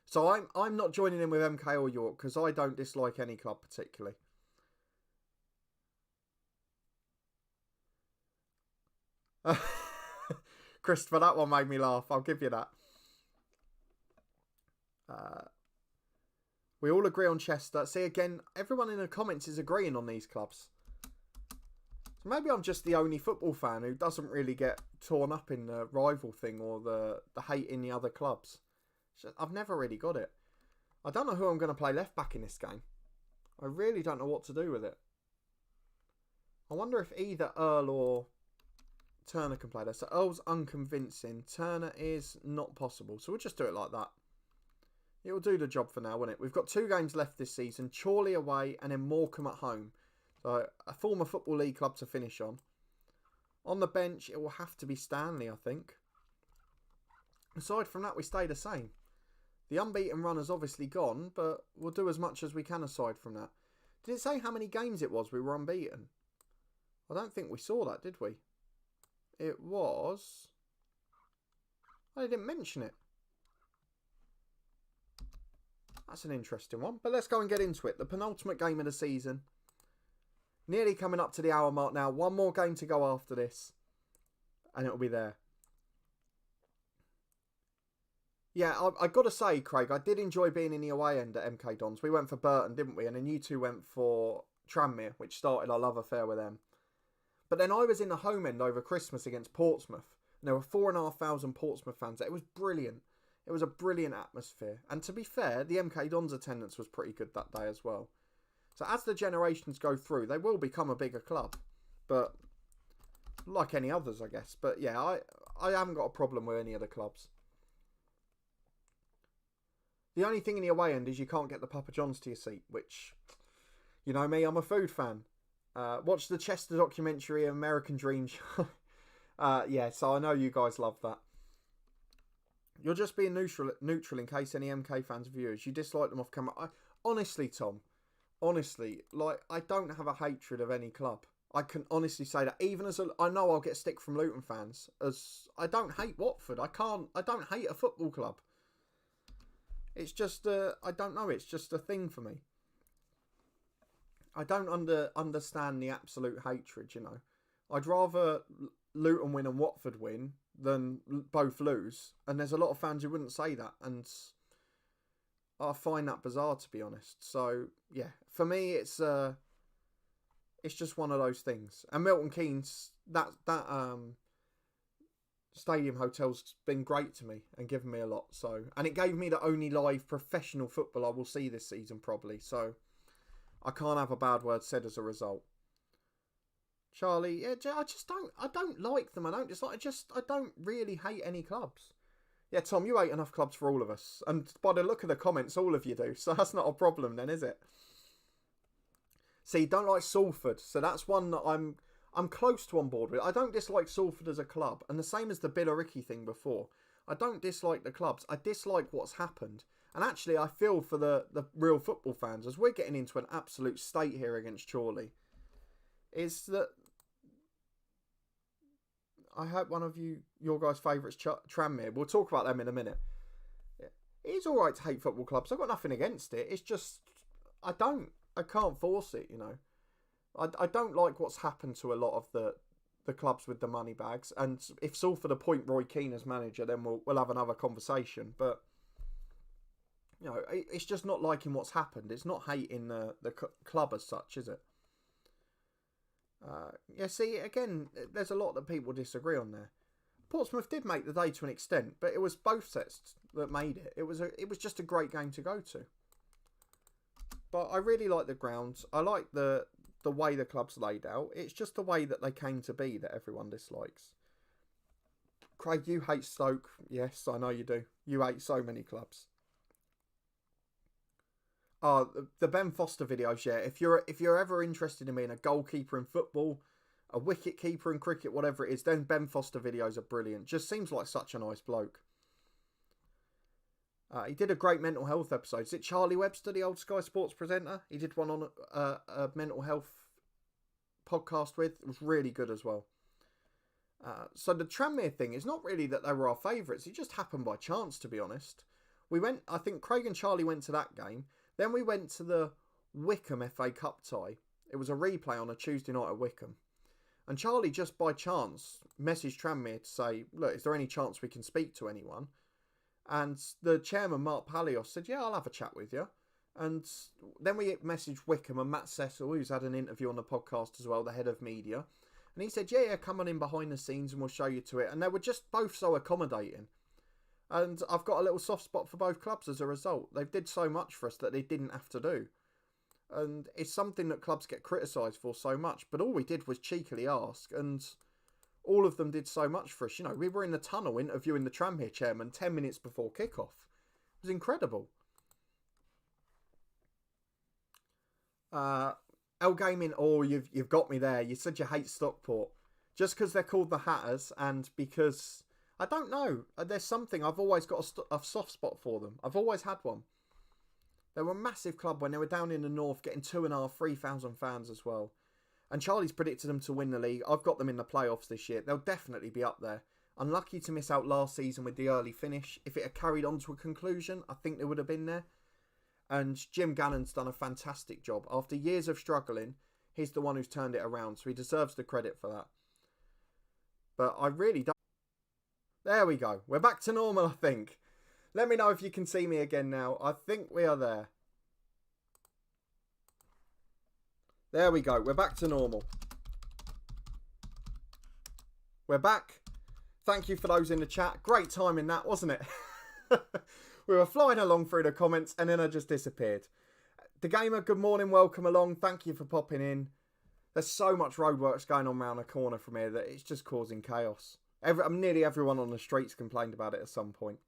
So I'm not joining in with MK or York because I don't dislike any club particularly. Christopher, that one made me laugh. I'll give you that. We all agree on Chester. See, again, everyone in the comments is agreeing on these clubs. So maybe I'm just the only football fan who doesn't really get torn up in the rival thing or the hate in the other clubs. I've never really got it. I don't know who I'm going to play left back in this game. I really don't know what to do with it. I wonder if either Earl or Turner can play there. So Earl's unconvincing. Turner is not possible. So we'll just do it like that. It will do the job for now, won't it? We've got 2 games left this season. Chorley away and then Morecambe at home. So a former Football League club to finish on. On the bench, it will have to be Stanley, I think. Aside from that, we stay the same. The unbeaten run has obviously gone, but we'll do as much as we can aside from that. Did it say how many games it was we were unbeaten? I don't think we saw that, did we? It was... I didn't mention it. That's an interesting one. But let's go and get into it. The penultimate game of the season. Nearly coming up to the hour mark now. One more game to go after this. And it'll be there. Yeah, I've got to say, Craig, I did enjoy being in the away end at MK Dons. We went for Burton, didn't we? And then you two went for Tranmere, which started our love affair with them. But then I was in the home end over Christmas against Portsmouth. And there were 4,500 Portsmouth fans. It was brilliant. It was a brilliant atmosphere. And to be fair, the MK Dons attendance was pretty good that day as well. So as the generations go through, they will become a bigger club. But like any others, I guess. But yeah, I haven't got a problem with any other clubs. The only thing in the away end is you can't get the Papa John's to your seat, which, you know me, I'm a food fan. Watch the Chester documentary, American Dream Show. Yeah, so I know you guys love that. You're just being neutral in case any MK fans or viewers, you dislike them off camera. Honestly, Tom, like, I don't have a hatred of any club. I can honestly say that. Even as I know I'll get stick from Luton fans, as I don't hate Watford. I don't hate a football club. It's just, I don't know, it's just a thing for me. I don't understand the absolute hatred, you know. I'd rather Luton win and Watford win than both lose. And there's a lot of fans who wouldn't say that. And I find that bizarre, to be honest. So, yeah, for me, it's just one of those things. And Milton Keynes, that Stadium Hotel's been great to me and given me a lot. So, and it gave me the only live professional football I will see this season probably. So I can't have a bad word said as a result. Charlie, yeah, I don't like them. I don't really hate any clubs. Yeah, Tom, you hate enough clubs for all of us. And by the look of the comments, all of you do. So that's not a problem then, is it? See, don't like Salford. So that's one that I'm close to on board with. I don't dislike Salford as a club. And the same as the Billericay thing before. I don't dislike the clubs. I dislike what's happened. And actually, I feel for the real football fans, as we're getting into an absolute state here against Chorley, is that I hope one of your guys' favourites, Tranmere. We'll talk about them in a minute. It is all right to hate football clubs. I've got nothing against it. It's just, I can't force it, you know. I don't like what's happened to a lot of the clubs with the money bags. And if Salford appoint Roy Keane as manager, then we'll have another conversation. But, you know, it's just not liking what's happened. It's not hating the club as such, is it? Yeah, see, again, there's a lot that people disagree on there. Portsmouth did make the day to an extent, but it was both sets that made it. It was just a great game to go to. But I really like the grounds. I like the way the club's laid out. It's just the way that they came to be that everyone dislikes. Craig, you hate Stoke. Yes, I know you do. You hate so many clubs. The Ben Foster videos, yeah. If you're ever interested in being a goalkeeper in football, a wicket keeper in cricket, whatever it is, then Ben Foster videos are brilliant. Just seems like such a nice bloke. He did a great mental health episode. Is it Charlie Webster, the old Sky Sports presenter? He did one on a mental health podcast with. It was really good as well. So the Tranmere thing is not really that they were our favourites. It just happened by chance, to be honest. I think Craig and Charlie went to that game. Then we went to the Wycombe FA Cup tie. It was a replay on a Tuesday night at Wycombe. And Charlie just by chance messaged Tranmere to say, look, is there any chance we can speak to anyone? And the chairman, Mark Palios, said, yeah, I'll have a chat with you. And then we messaged Wycombe and Matt Cecil, who's had an interview on the podcast as well, the head of media. And he said, yeah, come on in behind the scenes and we'll show you to it. And they were just both so accommodating. And I've got a little soft spot for both clubs as a result. They did so much for us that they didn't have to do. And it's something that clubs get criticised for so much. But all we did was cheekily ask. And all of them did so much for us. You know, we were in the tunnel interviewing the Tranmere chairman 10 minutes before kickoff. It was incredible. L Gaming, you've got me there. You said you hate Stockport. Just because they're called the Hatters and because... I don't know. There's something. I've always got a soft spot for them. I've always had one. They were a massive club when they were down in the north, getting 2,500, 3,000 fans as well. And Charlie's predicted them to win the league. I've got them in the playoffs this year. They'll definitely be up there. Unlucky to miss out last season with the early finish. If it had carried on to a conclusion, I think they would have been there. And Jim Gannon's done a fantastic job. After years of struggling, he's the one who's turned it around. So he deserves the credit for that. But I really don't. There we go. We're back to normal, I think. Let me know if you can see me again now. I think we are there. There we go. We're back to normal. We're back. Thank you for those in the chat. Great timing that, wasn't it? We were flying along through the comments and then I just disappeared. The Gamer, good morning. Welcome along. Thank you for popping in. There's so much roadworks going on around the corner from here that it's just causing chaos. Nearly everyone on the streets complained about it at some point.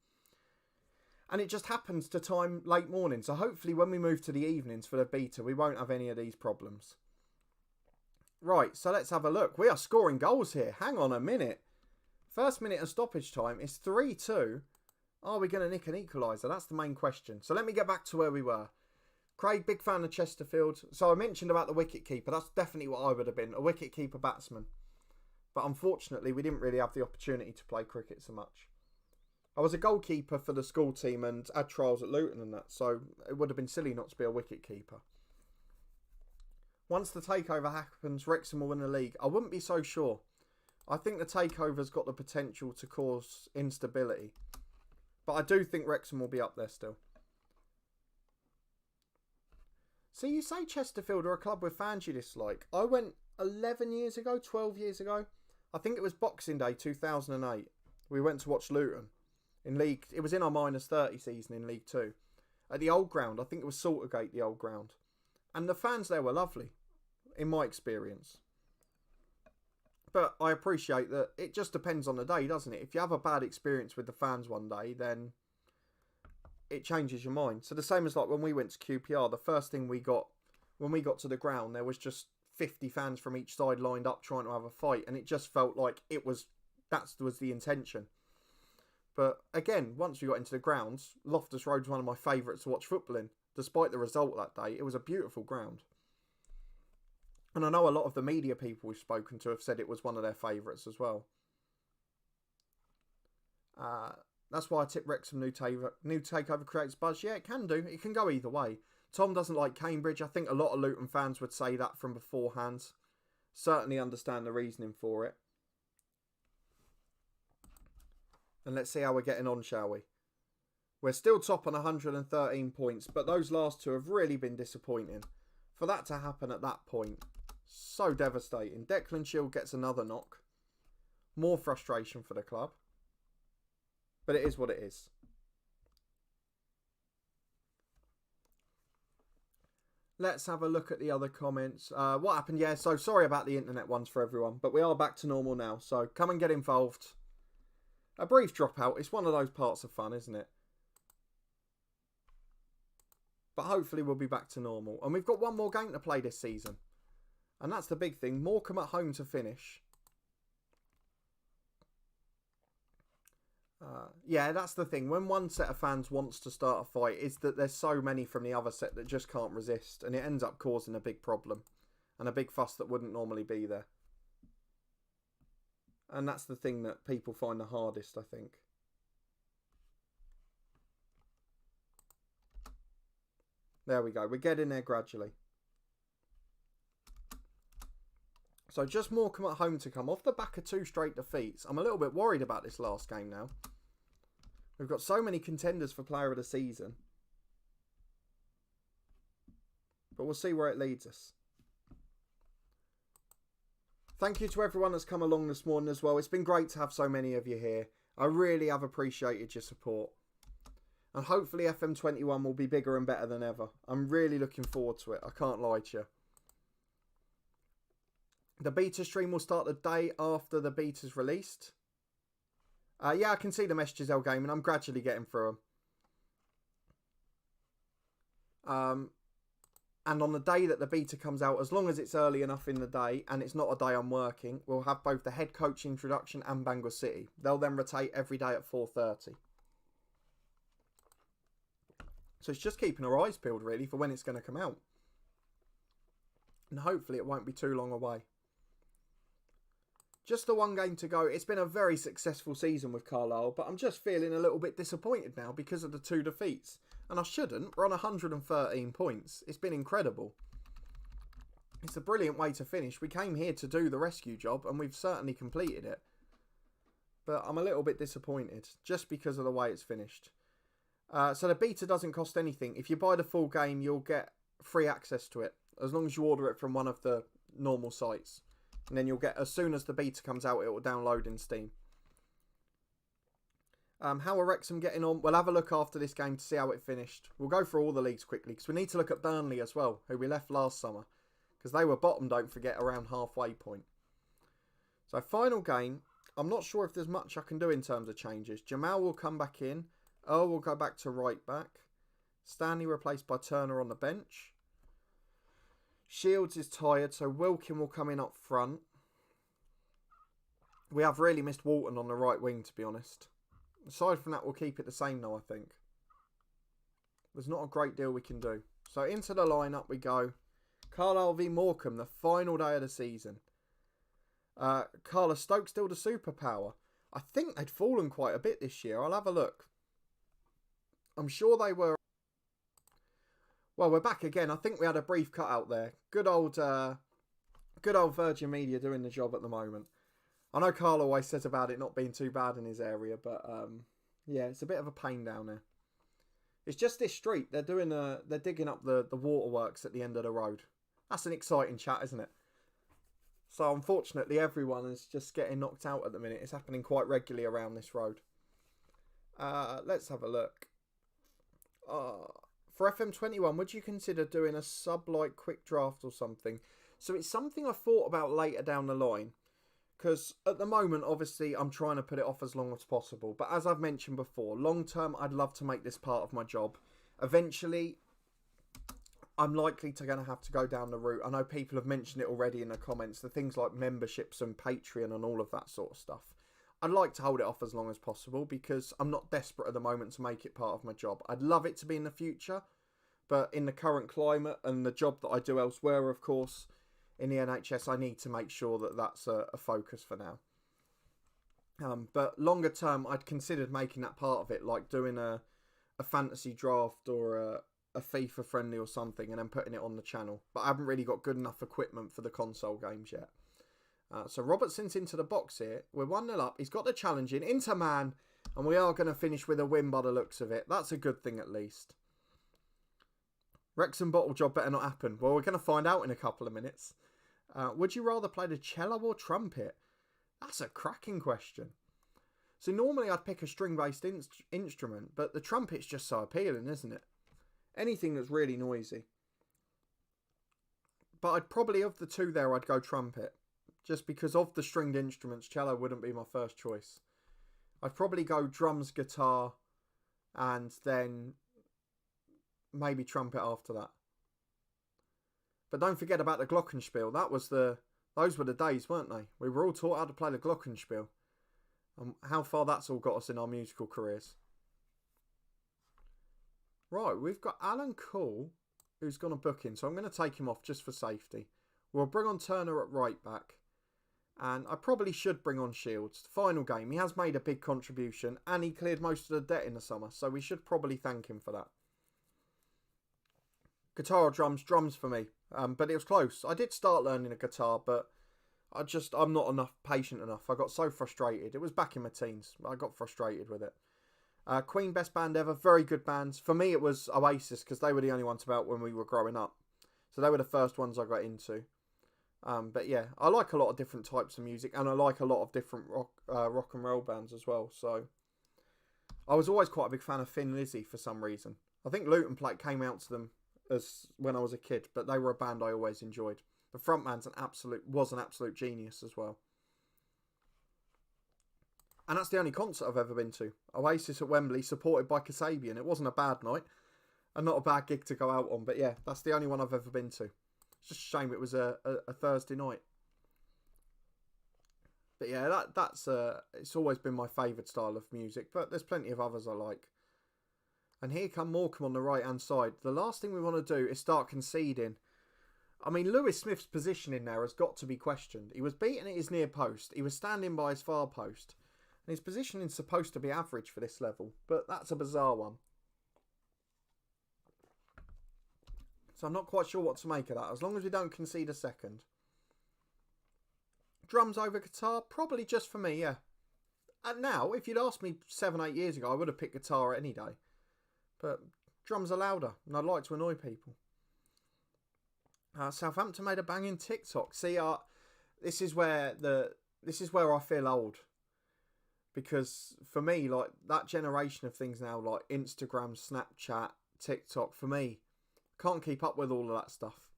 And it just happens to time late morning. So hopefully when we move to the evenings for the beta, we won't have any of these problems. Right, so let's have a look. We are scoring goals here. Hang on a minute. First minute of stoppage time is 3-2. Are we going to nick an equaliser? That's the main question. So let me get back to where we were. Craig, big fan of Chesterfield. So I mentioned about the wicket keeper. That's definitely what I would have been. A wicket keeper batsman. But unfortunately, we didn't really have the opportunity to play cricket so much. I was a goalkeeper for the school team and had trials at Luton and that, so it would have been silly not to be a wicket keeper. Once the takeover happens, Wrexham will win the league. I wouldn't be so sure. I think the takeover's got the potential to cause instability. But I do think Wrexham will be up there still. So you say Chesterfield are a club with fans you dislike. I went 11 years ago, 12 years ago. I think it was Boxing Day 2008. We went to watch Luton in League. It was in our -30 season in League 2 at the old ground. I think it was Saltergate, the old ground, and the fans there were lovely, in my experience. But I appreciate that it just depends on the day, doesn't it? If you have a bad experience with the fans one day, then it changes your mind. So the same as like when we went to QPR, the first thing we got when we got to the ground, there was just 50 fans from each side lined up trying to have a fight, and it just felt like that was the intention. But again, once we got into the grounds, Loftus Road's one of my favourites to watch football in. Despite the result that day, it was a beautiful ground. And I know a lot of the media people we've spoken to have said it was one of their favourites as well. That's why I tip Wrexham new takeover creates buzz. Yeah, it can do. It can go either way. Tom doesn't like Cambridge. I think a lot of Luton fans would say that from beforehand. Certainly understand the reasoning for it. And let's see how we're getting on, shall we? We're still top on 113 points, but those last two have really been disappointing. For that to happen at that point, so devastating. Declan Shield gets another knock. More frustration for the club. But it is what it is. Let's have a look at the other comments. What happened? Yeah, so sorry about the internet ones for everyone, but we are back to normal now, so come and get involved. A brief dropout. It's one of those parts of fun, isn't it? But hopefully we'll be back to normal. And we've got one more game to play this season. And that's the big thing. Morecambe at home to finish. Yeah, that's the thing. When one set of fans wants to start a fight, is that there's so many from the other set that just can't resist. And it ends up causing a big problem. And a big fuss that wouldn't normally be there. And that's the thing that people find the hardest, I think. There we go. We're getting there gradually. So just Morecambe at home to come off the back of 2 straight defeats. I'm a little bit worried about this last game now. We've got so many contenders for player of the season. But we'll see where it leads us. Thank you to everyone that's come along this morning as well. It's been great to have so many of you here. I really have appreciated your support. And hopefully FM21 will be bigger and better than ever. I'm really looking forward to it. I can't lie to you. The beta stream will start the day after the beta's released. Yeah, I can see the messages, El Gaming. I'm gradually getting through them. And on the day that the beta comes out, as long as it's early enough in the day and it's not a day I'm working, we'll have both the head coach introduction and Bangor City. They'll then rotate every day at 4:30. So it's just keeping our eyes peeled, really, for when it's going to come out. And hopefully it won't be too long away. Just the one game to go. It's been a very successful season with Carlisle, but I'm just feeling a little bit disappointed now because of the 2 defeats. And I shouldn't. We're on 113 points. It's been incredible. It's a brilliant way to finish. We came here to do the rescue job, and we've certainly completed it. But I'm a little bit disappointed, just because of the way it's finished. So the beta doesn't cost anything. If you buy the full game, you'll get free access to it, as long as you order it from one of the normal sites. And then you'll get, as soon as the beta comes out, it will download in Steam. How are Wrexham getting on? We'll have a look after this game to see how it finished. We'll go through all the leagues quickly, because we need to look at Burnley as well, who we left last summer. Because they were bottom, don't forget, around halfway point. So final game. I'm not sure if there's much I can do in terms of changes. Jamal will come back in. Earl will go back to right back. Stanley replaced by Turner on the bench. Shields is tired, so Wilkin will come in up front. We have really missed Walton on the right wing, to be honest. Aside from that, we'll keep it the same now, I think. There's not a great deal we can do. So into the lineup we go. Carlisle v Morecambe, the final day of the season. Carla Stoke still the superpower. I think they'd fallen quite a bit this year. I'll have a look. I'm sure they were. Well, we're back again. I think we had a brief cutout there. Good old Virgin Media doing the job at the moment. I know Carl always says about it not being too bad in his area, but yeah, it's a bit of a pain down there. It's just this street. They're digging up the waterworks at the end of the road. That's an exciting chat, isn't it? So unfortunately everyone is just getting knocked out at the minute. It's happening quite regularly around this road. Let's have a look. For FM21, would you consider doing a sub-like quick draft or something? So it's something I thought about later down the line. Because at the moment, obviously, I'm trying to put it off as long as possible. But as I've mentioned before, long term, I'd love to make this part of my job. Eventually, I'm likely to going to have to go down the route. I know people have mentioned it already in the comments. The things like memberships and Patreon and all of that sort of stuff. I'd like to hold it off as long as possible because I'm not desperate at the moment to make it part of my job. I'd love it to be in the future. But in the current climate and the job that I do elsewhere, of course, in the NHS, I need to make sure that that's a focus for now. But longer term, I'd considered making that part of it, like doing a fantasy draft or a FIFA friendly or something, and then putting it on the channel. But I haven't really got good enough equipment for the console games yet. So Robertson's into the box here. We're 1-0 up. He's got the challenge in. Into man. And we are going to finish with a win by the looks of it. That's a good thing at least. Wrexham bottle job better not happen. Well, we're going to find out in a couple of minutes. Would you rather play the cello or trumpet? That's a cracking question. So normally I'd pick a string-based instrument, but the trumpet's just so appealing, isn't it? Anything that's really noisy. But I'd probably, of the two there, I'd go trumpet. Just because of the stringed instruments, cello wouldn't be my first choice. I'd probably go drums, guitar, and then maybe trumpet after that. But don't forget about the glockenspiel. Those were the days, weren't they? We were all taught how to play the glockenspiel. And how far that's all got us in our musical careers. Right, we've got Alan Cole, who's gone to book in. So I'm going to take him off just for safety. We'll bring on Turner at right back. And I probably should bring on Shields. Final game. He has made a big contribution. And he cleared most of the debt in the summer. So we should probably thank him for that. Guitar or drums? Drums for me. But it was close. I did start learning a guitar, but I'm not patient enough. I got so frustrated. It was back in my teens. I got frustrated with it. Queen, best band ever. Very good bands. For me, it was Oasis, because they were the only ones about when we were growing up. So they were the first ones I got into. But yeah, I like a lot of different types of music, and I like a lot of different rock and roll bands as well. So I was always quite a big fan of Thin Lizzy for some reason. I think Luton Plate came out to them as when I was a kid, but they were a band I always enjoyed. The frontman's was an absolute genius as well. And that's the only concert I've ever been to. Oasis at Wembley, supported by Kasabian. It wasn't a bad night, and not a bad gig to go out on, but yeah, that's the only one I've ever been to. It's just a shame it was a Thursday night. But yeah, it's always been my favourite style of music, but there's plenty of others I like. And here come Morecambe on the right-hand side. The last thing we want to do is start conceding. I mean, Lewis Smith's position in there has got to be questioned. He was beaten at his near post. He was standing by his far post. And his positioning is supposed to be average for this level. But that's a bizarre one. So I'm not quite sure what to make of that. As long as we don't concede a second. Drums over guitar? Probably just for me, yeah. And now, if you'd asked me 7-8 years ago, I would have picked guitar any day. But drums are louder, and I'd like to annoy people. Southampton made a banging TikTok. See, this is where I feel old, because for me, like that generation of things now, like Instagram, Snapchat, TikTok, for me, can't keep up with all of that stuff.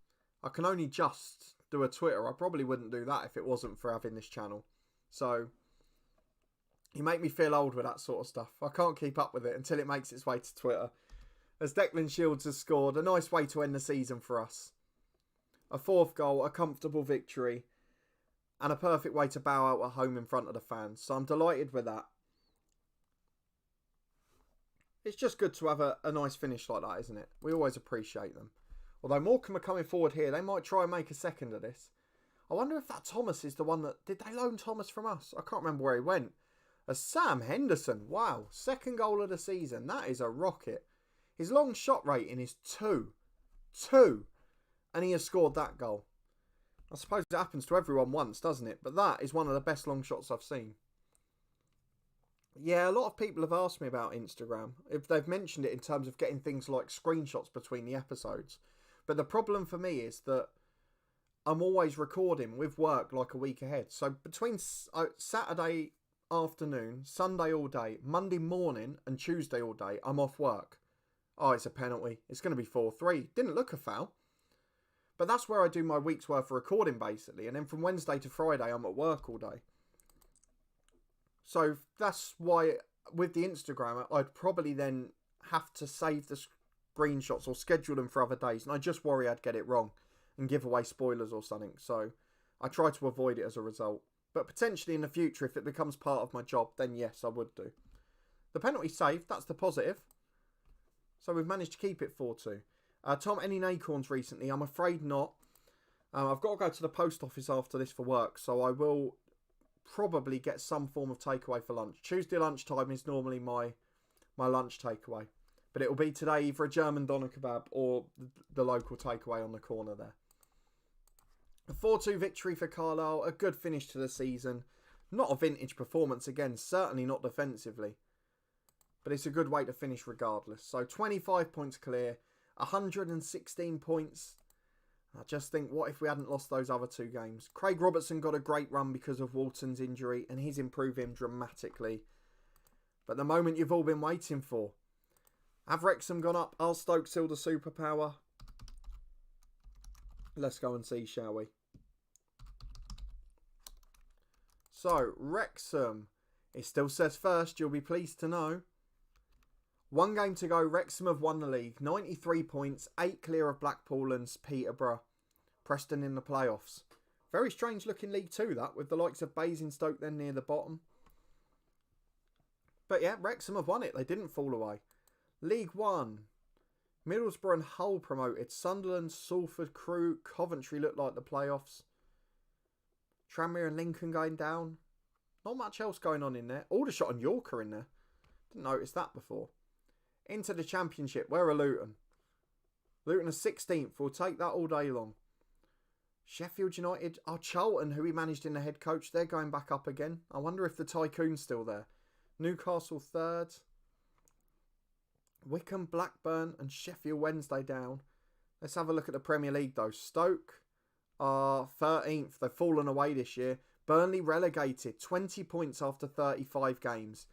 I can only just do a Twitter. I probably wouldn't do that if it wasn't for having this channel. So you make me feel old with that sort of stuff. I can't keep up with it until it makes its way to Twitter. As Declan Shields has scored, a nice way to end the season for us. A fourth goal, a comfortable victory, and a perfect way to bow out at home in front of the fans. So I'm delighted with that. It's just good to have a nice finish like that, isn't it? We always appreciate them. Although Morecambe are coming forward here, they might try and make a second of this. I wonder if that Thomas is the one that... Did they loan Thomas from us? I can't remember where he went. Sam Henderson. Wow. Second goal of the season. That is a rocket. His long shot rating is 2. 2. And he has scored that goal. I suppose it happens to everyone once, doesn't it? But that is one of the best long shots I've seen. Yeah, a lot of people have asked me about Instagram. If they've mentioned it in terms of getting things like screenshots between the episodes. But the problem for me is that I'm always recording with work like a week ahead. So between Saturday afternoon, Sunday all day, Monday morning and Tuesday all day, I'm off work. Oh, it's a penalty. It's going to be 4-3. Didn't look a foul. But that's where I do my week's worth of recording, basically. And then from Wednesday to Friday, I'm at work all day. So that's why with the Instagram, I'd probably then have to save the screenshots or schedule them for other days. And I just worry I'd get it wrong and give away spoilers or something. So I try to avoid it as a result. But potentially in the future, if it becomes part of my job, then yes, I would do. The penalty saved, that's the positive. So we've managed to keep it 4-2. Tom, any acorns recently? I'm afraid not. I've got to go to the post office after this for work, so I will probably get some form of takeaway for lunch. Tuesday lunchtime is normally my lunch takeaway. But it will be today either a German doner kebab or the local takeaway on the corner there. A 4-2 victory for Carlisle, a good finish to the season. Not a vintage performance again, certainly not defensively. But it's a good way to finish regardless. So 25 points clear, 116 points. I just think, what if we hadn't lost those other two games? Craig Robertson got a great run because of Walton's injury and he's improved him dramatically. But the moment you've all been waiting for. Have Wrexham gone up? Are Stoke still the superpower? Let's go and see, shall we? So, Wrexham. It still says first, you'll be pleased to know. 1 game to go, Wrexham have won the league. 93 points, 8 clear of Blackpool and Peterborough. Preston in the playoffs. Very strange looking League 2 that, with the likes of Basingstoke then near the bottom. But yeah, Wrexham have won it. They didn't fall away. League 1. Middlesbrough and Hull promoted. Sunderland, Salford, Crewe, Coventry looked like the playoffs. Tranmere and Lincoln going down. Not much else going on in there. Aldershot and York are in there. Didn't notice that before. Into the Championship. Where are Luton? Luton are 16th. We'll take that all day long. Sheffield United. Oh, Charlton, who he managed in the head coach. They're going back up again. I wonder if the Tycoon's still there. Newcastle 3rd. Wycombe, Blackburn and Sheffield Wednesday down. Let's have a look at the Premier League though. Stoke are 13th. They've fallen away this year. Burnley relegated. 20 points after 35 games.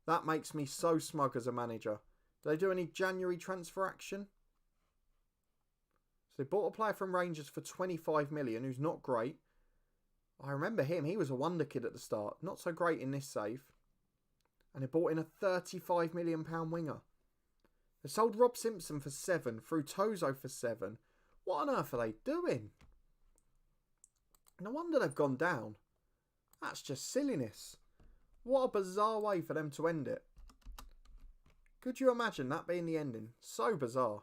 That makes me so smug as a manager. Do they do any January transfer action? So they bought a player from Rangers for 25 million who's not great. I remember him. He was a wonder kid at the start. Not so great in this save. And they bought in a £35 million winger. They sold Rob Simpson for 7, threw Tozo for 7. What on earth are they doing? No wonder they've gone down. That's just silliness. What a bizarre way for them to end it. Could you imagine that being the ending? So bizarre.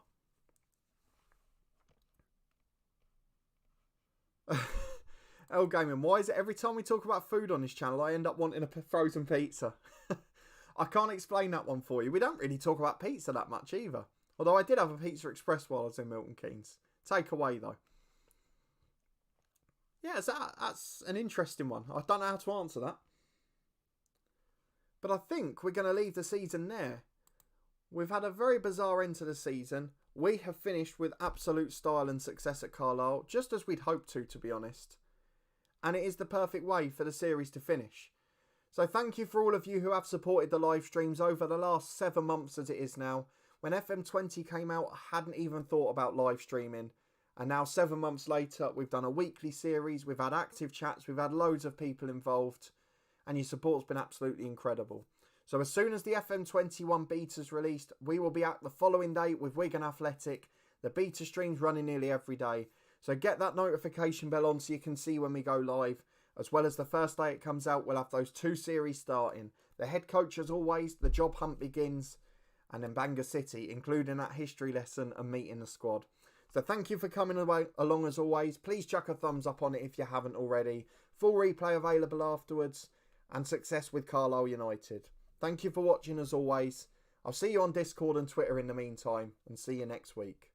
L Gaming, why is it every time we talk about food on this channel I end up wanting a frozen pizza? I can't explain that one for you. We don't really talk about pizza that much either. Although I did have a Pizza Express while I was in Milton Keynes. Take away though. Yeah, so that's an interesting one. I don't know how to answer that. But I think we're going to leave the season there. We've had a very bizarre end to the season. We have finished with absolute style and success at Carlisle, just as we'd hoped to be honest. And it is the perfect way for the series to finish. So thank you for all of you who have supported the live streams over the last 7 months as it is now. When FM20 came out, I hadn't even thought about live streaming. And now 7 months later, we've done a weekly series. We've had active chats. We've had loads of people involved. And your support's been absolutely incredible. So as soon as the FM21 beta's released, we will be out the following day with Wigan Athletic. The beta stream's running nearly every day. So get that notification bell on so you can see when we go live. As well as the first day it comes out, we'll have those 2 series starting. The head coach as always, the job hunt begins. And then Bangor City, including that history lesson and meeting the squad. So thank you for coming along as always. Please chuck a thumbs up on it if you haven't already. Full replay available afterwards. And success with Carlisle United. Thank you for watching as always. I'll see you on Discord and Twitter in the meantime. And see you next week.